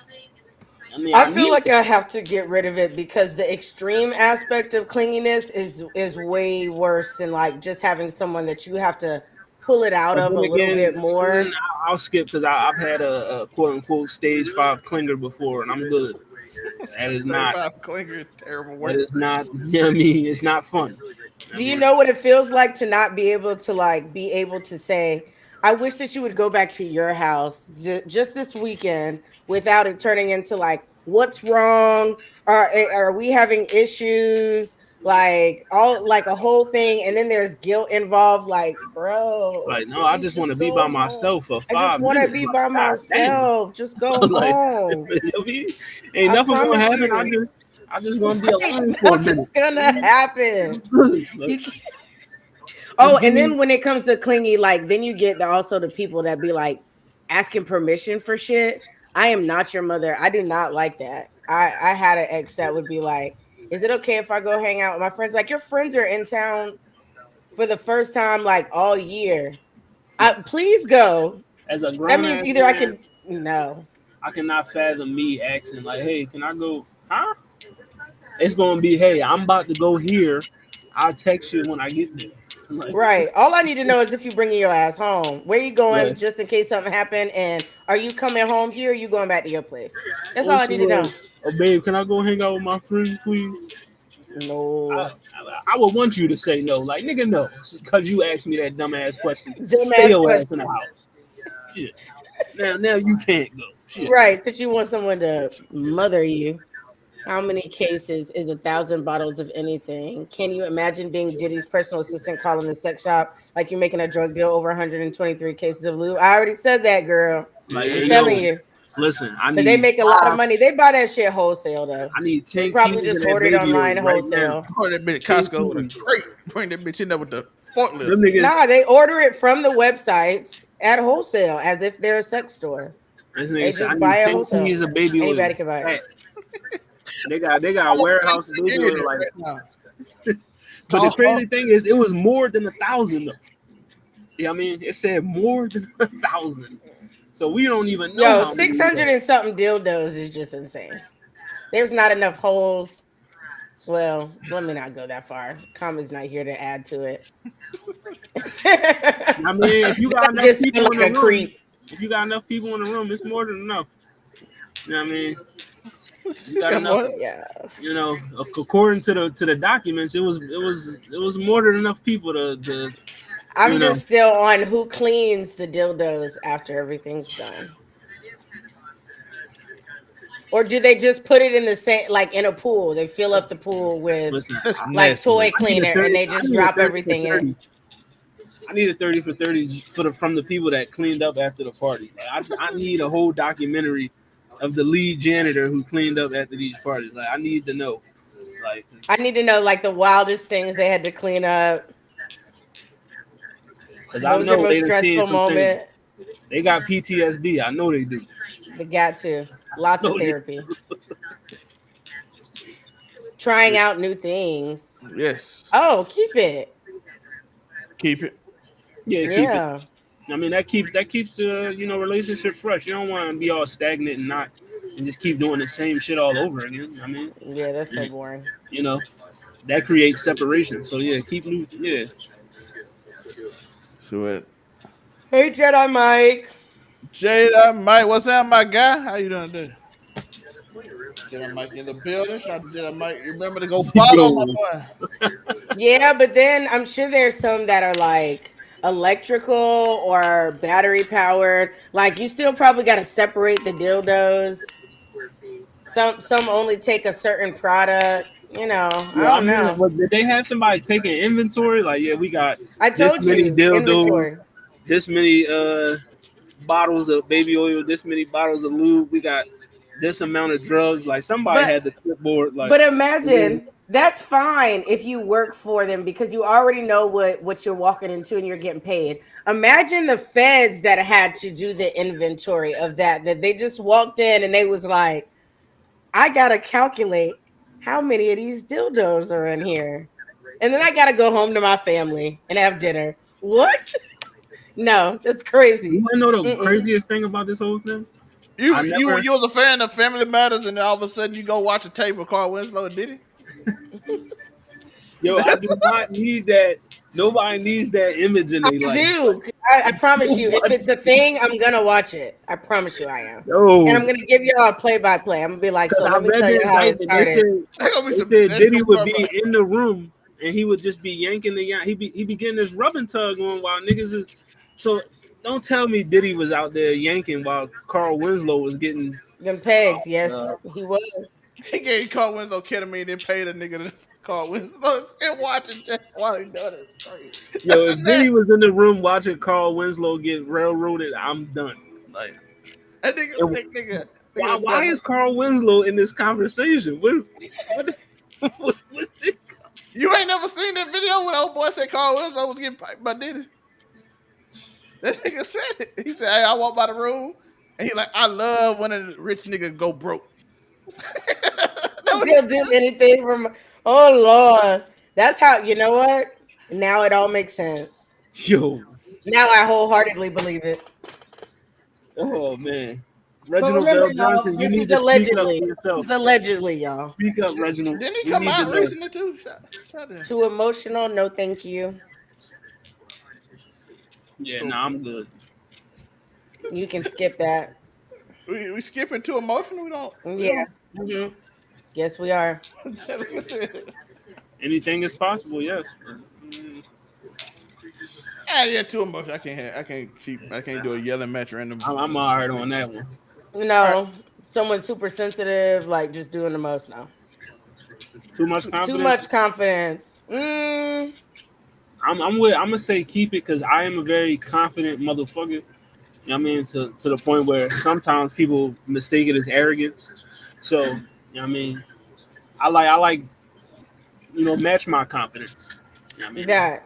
I mean, I I feel need like I have to get rid of it because the extreme aspect of clinginess is way worse than like just having someone that you have to pull it out But of then a little again, bit more. I'll skip because I've had a quote unquote stage 5 clinger before, and I'm good. That is not. 35 clinger, terrible That work. is not. You know what I mean, it's not fun. I Do you mean, know what it feels like to not be able to like be able to say, I wish that you would go back to your house just this weekend without it turning into like, what's wrong? Are we having issues? Like all like a whole thing, and then there's guilt involved. Like, bro, like, no, I please just want just to be by go home. myself for I just five want to minutes. be Like, by god damn. myself. Just go Like, home. you know what I mean? Ain't I nothing gonna promise happen. you. I just want to be Right? alone for a minute. Nothing's gonna happen. Like, You just Oh, give and me then when it comes to clingy, like then you get also the people that be like asking permission for shit. I am not your mother. I do not like that. I had an ex that would be like, "Is it okay if I go hang out with my friends?" Like your friends are in town for the first time like all year. Please go. as a That grown means ass either I man, can no. I cannot fathom me asking like, "Hey, can I go?" Huh? It's gonna be, "Hey, I'm about to go here. I'll text you when I get there." Like, Right. All I need to know is if you bringing your ass home. Where you going, like, just in case something happened, and are you coming home here? Or you going back to your place? That's all I also, need to know. oh babe, can I go hang out with my friends, please? I, No. I would want you to say no, like nigga, no, because you asked me that dumbass question. Stay Dumbass your ass in the question. house. Shit. Now you can't go. Shit. Right. Since you want someone to mother you. How many cases is 1,000 bottles of anything? Can you imagine being Diddy's personal assistant calling the sex shop like you're making a drug deal over 123 cases of lube? I already said that, girl. Like, I'm hey, telling yo, you. listen, But they make a lot of money. They buy that shit wholesale though. I need They 10 probably keys just of that ordered baby oil online right now. wholesale. Or that bitch at 10 Costco with a keys. crate. Bring that bitch in there with the forklift. Them niggas, Nah, they order it from the websites at wholesale as if they're a sex store. this They nigga said, I just need buy it 10 wholesale. keys of baby oil. Anybody can buy it. Hey, they got a Oh, warehouse of I'm baby hearing oil. that Like, right now. but the crazy thing is, it was more than 1,000 though. Yeah, I mean, it said more than 1,000. So we don't even know Yo, how many. 600 and something dildos is just insane. There's not enough holes. Well, let me not go that far. Comma's not here to add to it. I mean, if you got That enough just people sound in like the a room, creep. it's more than enough. You know what I mean? You got Yeah, enough. boy. Yeah. You know, according to the documents, it was more than enough people to I'm you know. just still on who cleans the dildos after everything's done. Or do they just put it in the same, like in a pool? They fill up the pool with Listen, That's like nasty. toy I need a cleaner and 30. they I just need a drop 30 for everything in it. 30. I need a 30 for 30 from the people that cleaned up after the party. Like, I need a whole documentary of the lead janitor who cleaned up after these parties. Like, I need to know. Like, I need to know like the wildest things they had to clean up. because I What was your know most they done seen stressful some things. moment? They got PTSD. I know they do. They got to. Lots of No, they- therapy. Trying out new things. Yes. Oh, keep it. Keep it. yeah, keep it. Yeah. I mean, that keeps the relationship fresh. You don't want to be all stagnant and just keep doing the same shit all over again. I mean, Yeah, that's so boring. you know, that creates separation. So yeah, keep new. Yeah, So it. Hey, Jedi Mike. Jada Mike, what's up, my guy? How you doing today? Jada Mike in the building. Shout out to Jada Mike. Remember to go follow my Yo, boy. Yeah, but then I'm sure there's some that are like electrical or battery powered. Like you still probably got to separate the dildos. Some only take a certain product. I yo, I don't mean, know. did they have somebody taking inventory? Like, yeah, we got I this told many you dildos, inventory. this many bottles of baby oil, this many bottles of lube. We got this amount of drugs. Like somebody But had the clipboard. Like, but yeah, imagine that's fine if you work for them because you already know what you're walking into and you're getting paid. Imagine the feds that had to do the inventory of that they just walked in and they was like, I gotta calculate how many of these dildos are in here. And then I gotta go home to my family and have dinner. What? No, that's you crazy. want to know the Mm-mm. craziest thing about this whole thing? I You never, you was a fan of Family Matters, and then all of a sudden you go watch a tape of Carl Winslow and Diddy. yo, I That's do not need that. Nobody needs that image in I their life. do. I promise you, if Nobody, it's a thing, I'm gonna watch it. I promise you, I am. And I'm yo, gonna give y'all a play by play. I'm gonna be like, because so I let me read tell the you how it indictment. They started. said gonna be they some. said That's Diddy gonna would be be in the room and he would just be yanking the yank. He be getting this rubbing tug on while niggas is. So don't tell me Diddy was out there yanking while Carl Winslow was getting. Getting pegged. Uh, Yes, he was. he gave Carl Winslow ketamine, then paid a nigga to Carl Winslow and watching that while he doing it. Crazy. yo, if Man, Diddy was in the room watching Carl Winslow get railroaded, I'm done. Like, that nigga and sick nigga. why is Carl Winslow in this conversation? What, what You ain't never seen that video when old boy said Carl Winslow was getting piped by Diddy? That nigga said it. He said, "Hey, I walk by the room," and he like, "I love when a rich nigga go broke." That what he They'll do anything from. Oh Lord, that's how. You know what? Now it all makes sense. yo? Now I wholeheartedly believe it. Oh man, But Reginald remember, Bell y'all, Johnson, you this need is to speak up allegedly. for This yourself. is allegedly, y'all. Speak up, Reginald. didn't he We come need to out know. recently too? Shout out. Too emotional? No, thank you. Yeah, So nah, I'm good. You can skip that. we skipping too emotional. We Yeah. don't. hmm Yes, we are. Like said, Anything is possible. Yes. Mm, yeah, too emotional. I can't do a yelling match random. I'm alright on that one. All right, No, someone super sensitive, like just doing the most now. Too much Too confidence. much confidence. Mm, I'm gonna say keep it because I am a very confident motherfucker. You know what I mean? To the point where sometimes people mistake it as arrogance. So, you know what I mean? I like match my confidence. You know what I mean? that.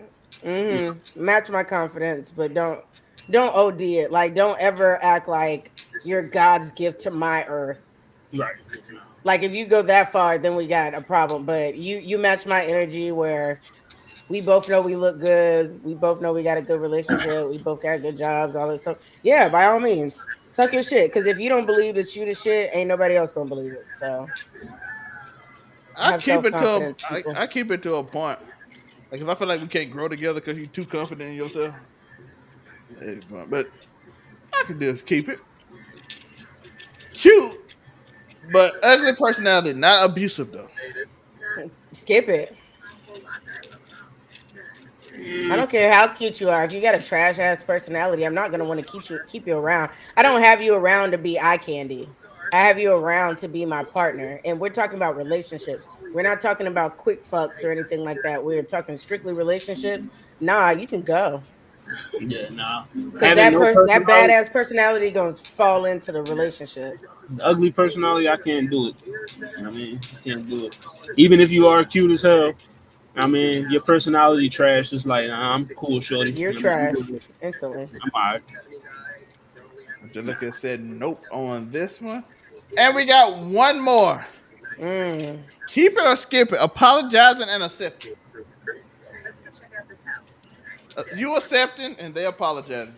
Match my confidence, but don't OD it. Like don't ever act like you're God's gift to my earth. Right. Like if you go that far, then we got a problem. But you match my energy where we both know we look good. We both know we got a good relationship. We both got good jobs, all this stuff. Yeah, by all means, talk your shit. Because if you don't believe that you the shit, ain't nobody else gonna believe it. So I have keep self it to a, confidence, people. I keep it to a point. Like if I feel like we can't grow together because you're too confident in yourself, but I can just keep it cute, but ugly personality, not abusive though. Skip it. I Mm, don't care how cute you are. If you got a trash ass personality, I'm not gonna want to keep you around. I don't have you around to be eye candy. I have you around to be my partner, and we're talking about relationships. We're not talking about quick fucks or anything like that. We're talking strictly relationships. Nah, you can go yeah, nah. because Having no that personality, badass personality gonna fall into the relationship. the ugly personality, I can't do it. You know what I mean? I can't do it. Even if you are cute as hell, I mean, your personality trash. It's like, nah, I'm cool, shorty. You're You know what I mean? trash instantly. I'm alright. Angelica said nope on this one, and we got one more. Mm. Keep it or skip it. Apologizing and accepting. You accepting and they apologizing.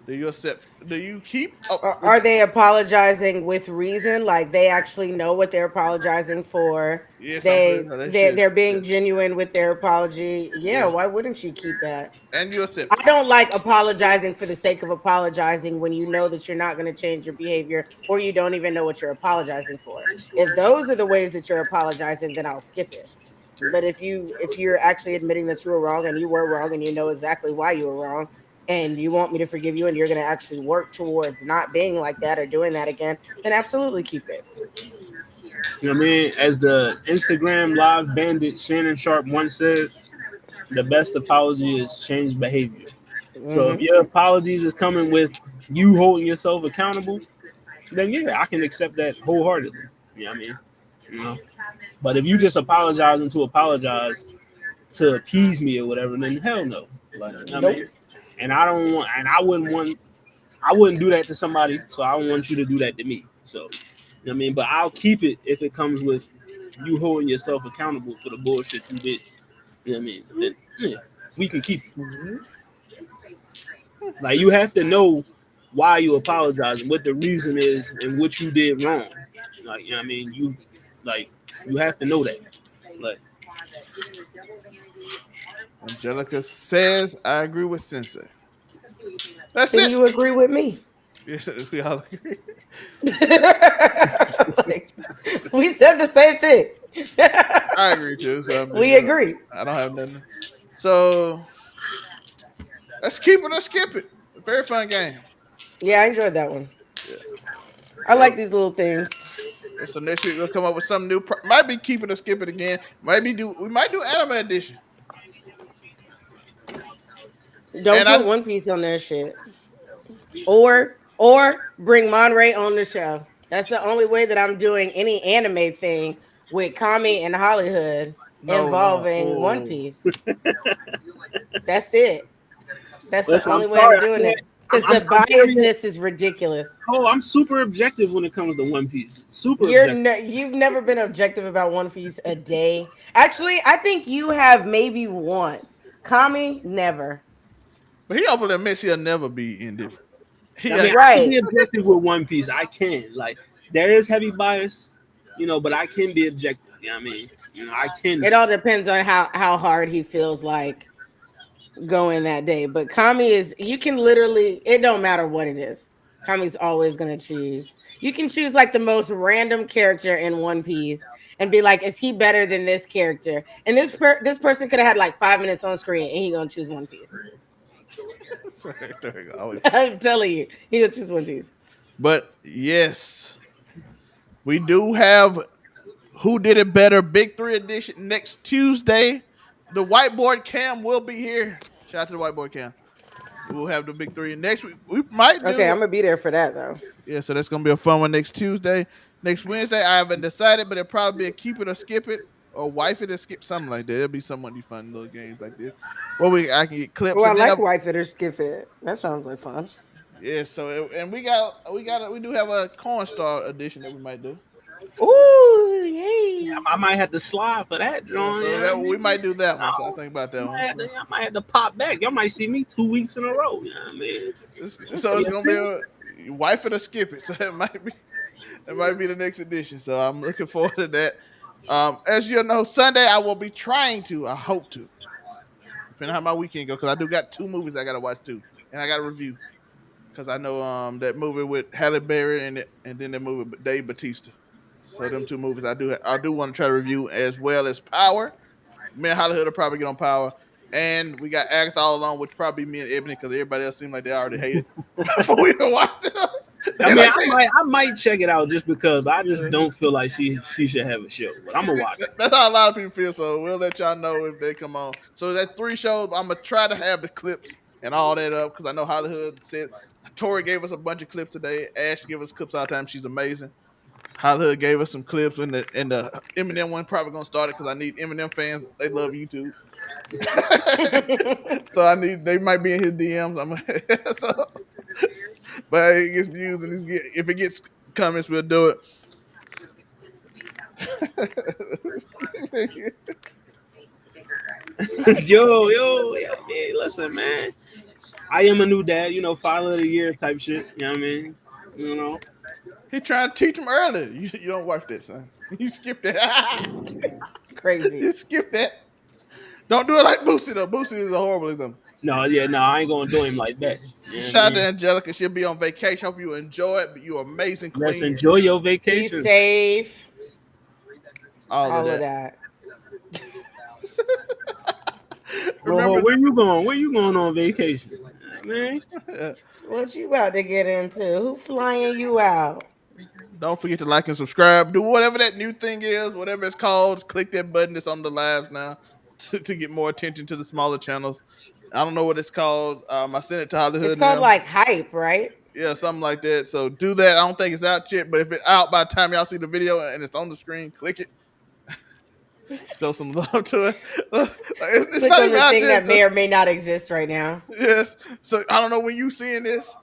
Do you accept? Do you keep up Are with? they apologizing with reason? Like they actually know what they're apologizing for. Yeah, some people that They're shit. being genuine with their apology. Yeah, why wouldn't you keep that? And you I accept it. don't like apologizing for the sake of apologizing when you know that you're not going to change your behavior or you don't even know what you're apologizing for. If those are the ways that you're apologizing, then I'll skip it. But if you're actually admitting that you were wrong and you were wrong and you know exactly why you were wrong and you want me to forgive you and you're going to actually work towards not being like that or doing that again, then absolutely keep it. You know what I mean? As the Instagram live bandit Shannon Sharp once said, the best apology is changed behavior. So if Hmm. your apologies is coming with you holding yourself accountable, then yeah, I can accept that wholeheartedly. You know what I mean? You know. But if you just apologizing to apologize to appease me or whatever, then hell no. Like, you know what I mean? Nope. And I don't want, and I wouldn't do that to somebody, so I don't want you to do that to me. So, you know what I mean? But I'll keep it if it comes with you holding yourself accountable for the bullshit you did. You know what I mean? Then, yeah, we can keep it. Mhm. Like, you have to know why you apologizing, what the reason is, and what you did wrong. Like, you know what I mean? Like, you have to know that. Like, Angelica says, I agree with Sensei. That's Then it. you agree with me. Yes, we all agree. Like, we said the same thing. I agree too. So I'm just We gonna. agree. I don't have nothing. So let's keep it or skip it. A very fun game. Yeah, I enjoyed that one. Yeah. I like So these little things. yeah, so next week we'll come up with something new. Might be keep it or skip it again. We might do anime edition. Don't And put I One Piece on their shit. Or bring Monray on the show. That's the only way that I'm doing any anime thing with Kami and Hollywood no. involving One Oh. Piece. That's it. That's the listen, I'm only way I'm sorry, I doing can't. it. Because the I'm very. biasness is ridiculous. Oh, I'm super objective when it comes to One Piece. Super objective. You've never been objective about One Piece a day. Actually, I think you have maybe once. Kami, never. But he openly admits he'll never be indifferent. I He mean, I can Right. be objective with One Piece. I can. Like, there is heavy bias, but I can be objective. You know what I mean? I can It be. all depends on how hard he feels like going that day. But Kami is you can literally it don't matter what it is. Kami's always gonna choose. You can choose like the most random character in One Piece and be like, is he better than this character? And this person could have had like 5 minutes on screen and he gonna choose One Piece. Sorry, there you go. I'm telling you, he gonna choose One Piece. But yes, we do have Who Did It Better Big Three edition next Tuesday. The whiteboard cam will be here. Shout out to the whiteboard cam. We'll have the big three next week. We might Okay, do I'm gonna be there for that though. yeah, so that's gonna be a fun one next Tuesday. Next Wednesday, I haven't decided, but it'll probably be a keep it or skip it or wife it or skip something like that. It'll be some of these fun little games like this. Well, I can get clips Oh, I and then like White Fit or Skip It. That sounds like fun. yeah. So and we do have a corn star edition that we might do. Ooh, Yeah, yay! I might have to slide for that. You Yeah, know, so yeah. that, we might do that one. So I Oh, think about that I one. I might have to pop back. Y'all might see me 2 weeks in a row. You know what I mean? So it's gonna be a wife it or skip it. So it might be the next edition. So I'm looking forward to that. As you know, Sunday I will be trying to. I hope to, depending on how my weekend go, because I do got 2 movies I gotta watch too, and I got to review because I know that movie with Halle Berry and then that movie with Dave Batista. So them 2 movies I do want to try to review as well as Power. Me and Hollywood will probably get on Power. And we got Agatha All Along, which probably me and Ebony, because everybody else seemed like they already hate it before we even watched it. I They mean, like they, I might check it out just because, but I just don't feel like she should have a show. But I'm gonna watch it. that's how a lot of people feel. So we'll let y'all know if they come on. So that 3 shows, I'm gonna try to have the clips and all that up because I know Hollywood said Tori gave us a bunch of clips today. Ash gave us clips all the time. She's amazing. Hollywood gave us some clips, and the Eminem one probably gonna start it because I need Eminem fans. They love YouTube. So they might be in his DMs. So, but it gets views and if it gets comments, we'll do it. Yo, man, listen, man. I am a new dad. Father of the year type shit. You know what I mean? You know. He trying to teach him earlier. You don't wife that, son. You skip that. Crazy. You skip that. Don't do it like Boosie though. Boosie is a horrible example. No, yeah, no, I ain't gonna do him like that. You know what I Shout out to mean? Angelica. She'll be on vacation. Hope you enjoy it. But you amazing Let's queen. enjoy your Be vacation. safe. All of All of that. that. Well, Remember, where you going? Where you going on vacation? Man, What you about to get into? Who flying you out? don't forget to like and subscribe. Do whatever that new thing is, whatever it's called. Click that button that's on the lives now to get more attention to the smaller channels. I don't know what it's called. I sent it to It's Hollywood and called them. like hype, right? Yeah, something like that. So do that. I don't think it's out yet, but if it's out by the time y'all see the video and it's on the screen, click it. Show some love to it. It's Click not on even the out thing yet. that So may or may not exist right now. yes. So I don't know when you seeing this.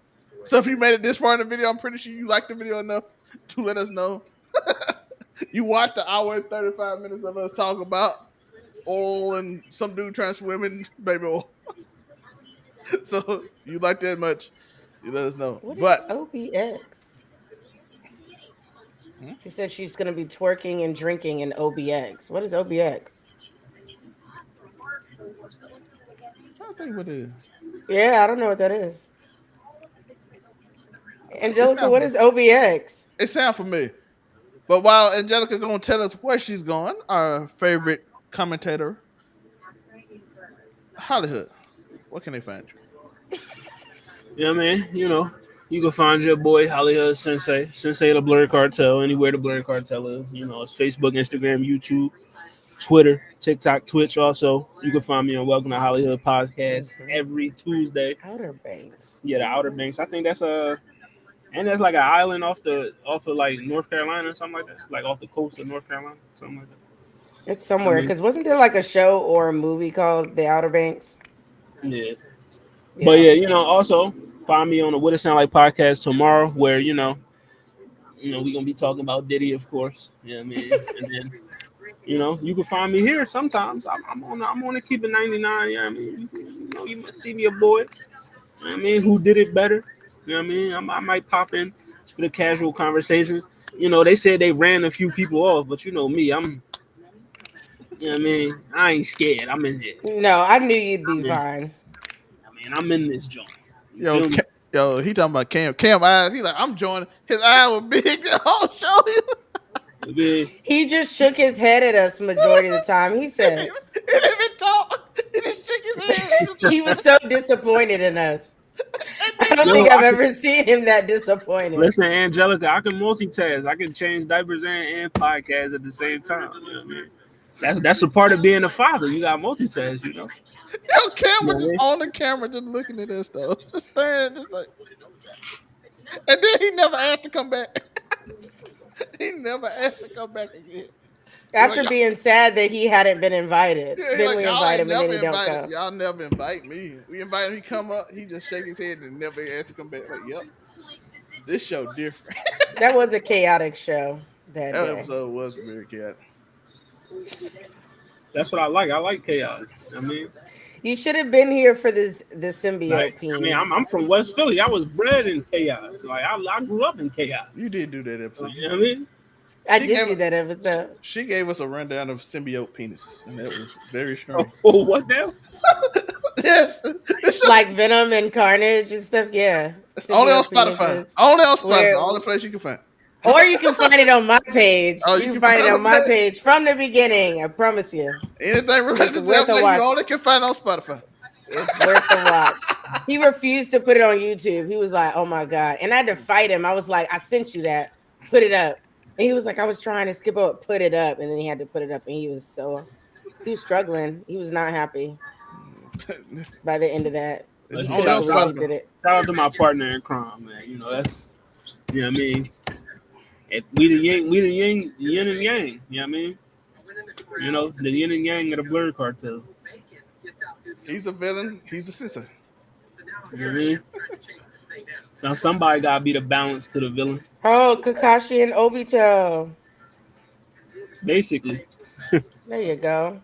So if you made it this far in the video, I'm pretty sure you liked the video enough to let us know. You watched the hour and 35 minutes of us talk about oil and some dude trying to swim in baby oil. So you like that much, you let us know. What is But OBX? hmm, She said she's going to be twerking and drinking in OBX. What is OBX? I'm trying to think what it is. Yeah, I don't know what that is. It Angelica, what sounds is OBX? it sound familiar. But while Angelica gonna tell us where she's going, our favorite commentator, Hollywood, where can they find you? yeah, man. You can find your boy Hollywood Sensei, Sensei the Blur Cartel, anywhere the Blur Cartel is. It's Facebook, Instagram, YouTube, Twitter, TikTok, Twitch. Also, you can find me on Welcome to Hollywood podcast every Tuesday. Outer Banks. Yeah, the Outer Banks. I think that's and that's like an island off of like North Carolina or something like that. Like off the coast of North Carolina, something like that. It's I somewhere mean, because wasn't there like a show or a movie called The Outer Banks? yeah. But Yeah. yeah, also find me on the What It Sound Like podcast tomorrow, where we gonna be talking about Diddy, of course. You know what I mean? And then you can find me here sometimes. I'm on to keep it 99. You know what I mean? You might see me a boy. You know what I mean? Who did it better? You know what I mean? I might pop in for the casual conversation. They said they ran a few people off, but you know me, you know what I mean? I ain't scared. I'm in here. No, I knew you'd be I'm in. fine. I'm in this joint. You Yo, feel me? yo, he talking about Cam eyes. He like I'm joining. His eye was big. I'll show you. I mean, He just shook his head at us majority of the time. He He didn't said even talk. He just shook his head. He was he was so disappointed in us. and I then don't yo, think I've I can, ever seen him that disappointed. listen, Angelica, I can multitask. I can change diapers and podcast at the same time. You know what I mean? That's a part of being a father. You got multitask. yo, Cam You know was what I just mean? on the camera, just looking at us though, just staring, just like. And then he never asked to come back. He never asked to come back again. He like, After being sad that he hadn't been invited, yeah, he then like we y'all invite ain't him and then never he don't invited. come. Y'all never invite me. We invite him. He come up. He just shake his head and never asked to come back. Like, yep, this show different. That was a chaotic show that That day. episode was very chaotic. That's what I like. I like chaos. I mean, You should have been here for the symbiote peen. I'm from West Philly. I was bred in chaos. Like I grew up in chaos. You did do that episode. You know what I mean? I She did gave do us, that episode. she gave us a rundown of symbiote penises, and that was very strange. Oh, what now? Yes, Like Venom and Carnage and stuff. Yeah. it's only on Symbiote Spotify. penises. Only on Spotify. Where, Only place you can find. or you can find it on my page. Oh, You you can can find find it it on on my that? page from the beginning. I promise you. Anything related to It's worth a Zelda, you watch. only can find on Spotify. It's worth a watch. He refused to put it on YouTube. He was like, "Oh my god!" And I had to fight him. I was like, "I sent you that. Put it up." And he was like, "I was trying to skip over, put it up," and then he had to put it up. And he was struggling. He was not happy by the end of that. It's He only couldn't on believe he Spotify. did it. Shout out to my partner in crime, man. That's you know what I mean. If we the yin and yang. You know what I mean? The yin and yang of the Blur Cartel. He's a villain. He's a sister. You know what I mean? So somebody gotta be the balance to the villain, Oh, Kakashi and Obito. basically. There you go.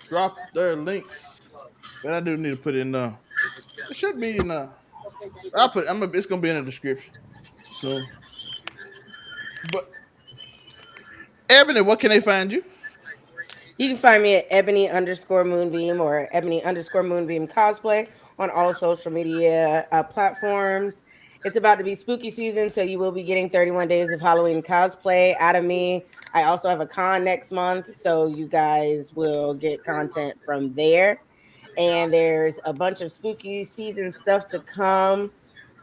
Drop their links. But I do need to put it in. It should be in. I'll put. It's gonna be in the description. So, but Ebony, what can they find you? You can find me at Ebony_Moonbeam or Ebony_Moonbeam cosplay on all social media platforms. It's about to be spooky season, so you will be getting 31 days of Halloween cosplay out of me. I also have a con next month, so you guys will get content from there. And there's a bunch of spooky season stuff to come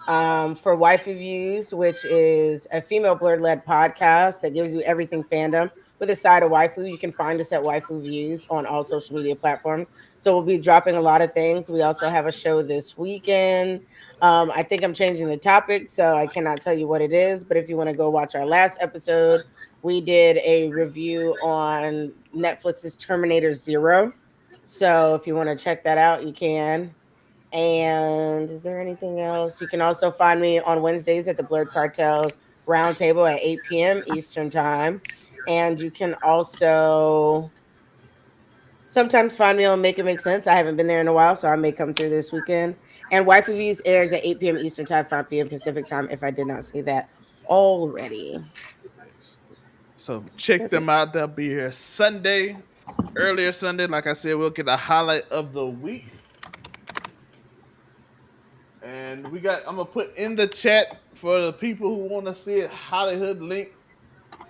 for Waifu Views, which is a female blurred led podcast that gives you everything fandom with a side of waifu. You can find us at Waifu Views on all social media platforms. So we'll be dropping a lot of things. We also have a show this weekend. I think I'm changing the topic, so I cannot tell you what it is. But if you want to go watch our last episode, we did a review on Netflix's Terminator Zero. So if you want to check that out, you can. And is there anything else? You can also find me on Wednesdays at the Blurred Cartels Roundtable at 8 p.m. Eastern Time. And you can also sometimes find me on Make It Make Sense. I haven't been there in a while, so I may come through this weekend. And Wife Reviews airs at 8 p.m. Eastern Time, 5 p.m. Pacific Time, if I did not say that already. So check them out. They'll be here Sunday, earlier Sunday. Like I said, we'll get a highlight of the week. And I'm gonna put in the chat for the people who want to see it, Hollywood link.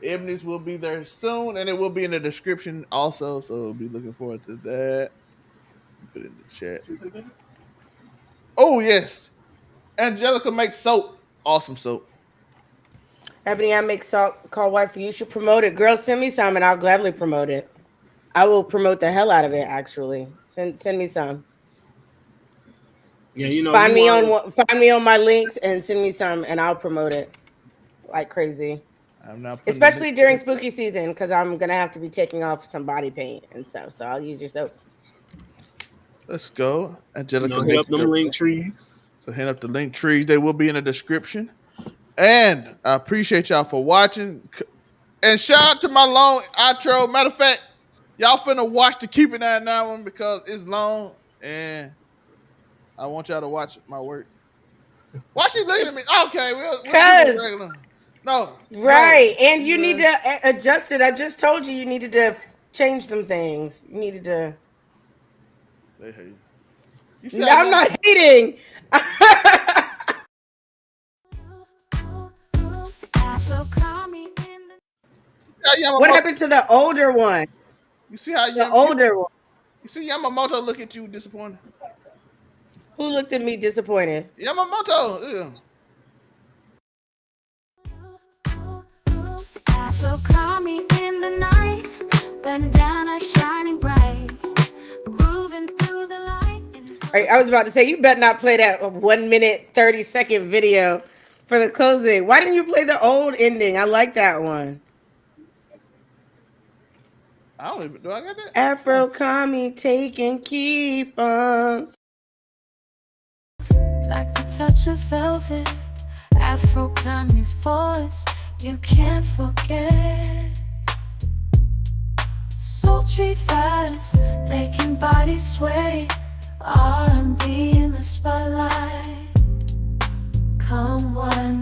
Ebony's will be there soon, and it will be in the description also. So be looking forward to that. Put it in the chat. Oh yes, Angelica makes soap. Awesome soap. Ebony, I make salt called Wife. You should promote it. Girl, send me some and I'll gladly promote it. I will promote the hell out of it, actually. Send me some. Yeah, you know, Find me on my links and send me some and I'll promote it like crazy. I'm not especially during spooky season because I'm gonna have to be taking off some body paint and stuff. So I'll use your soap. Let's go. Angelica hit up them link trees. So hit up the link trees. They will be in the description. And I appreciate y'all for watching. And shout out to my long outro. Matter of fact, y'all finna watch the Keep It 99 one because it's long and I want y'all to watch my work. Why she looking at me? Okay, we'll do it regular. No. Right. No. And you need to adjust it. I just told you needed to change some things. You needed to. They hate. No, I'm not hating. What happened to the older one? You see how the older one? You see Yamamoto look at you disappointed. Who looked at me disappointed? Yamamoto. Afro call me in the night, bandana shining bright, grooving through the light. I was about to say, you better not play that 1 minute 30-second video for the closing. Why didn't you play the old ending? I like that one. I don't even. Do I got that? Afro Kami taking key bumps. Like the touch of velvet, Afro Kami's voice, you can't forget. Sultry vibes, making bodies sway, R&B in the spotlight. Come one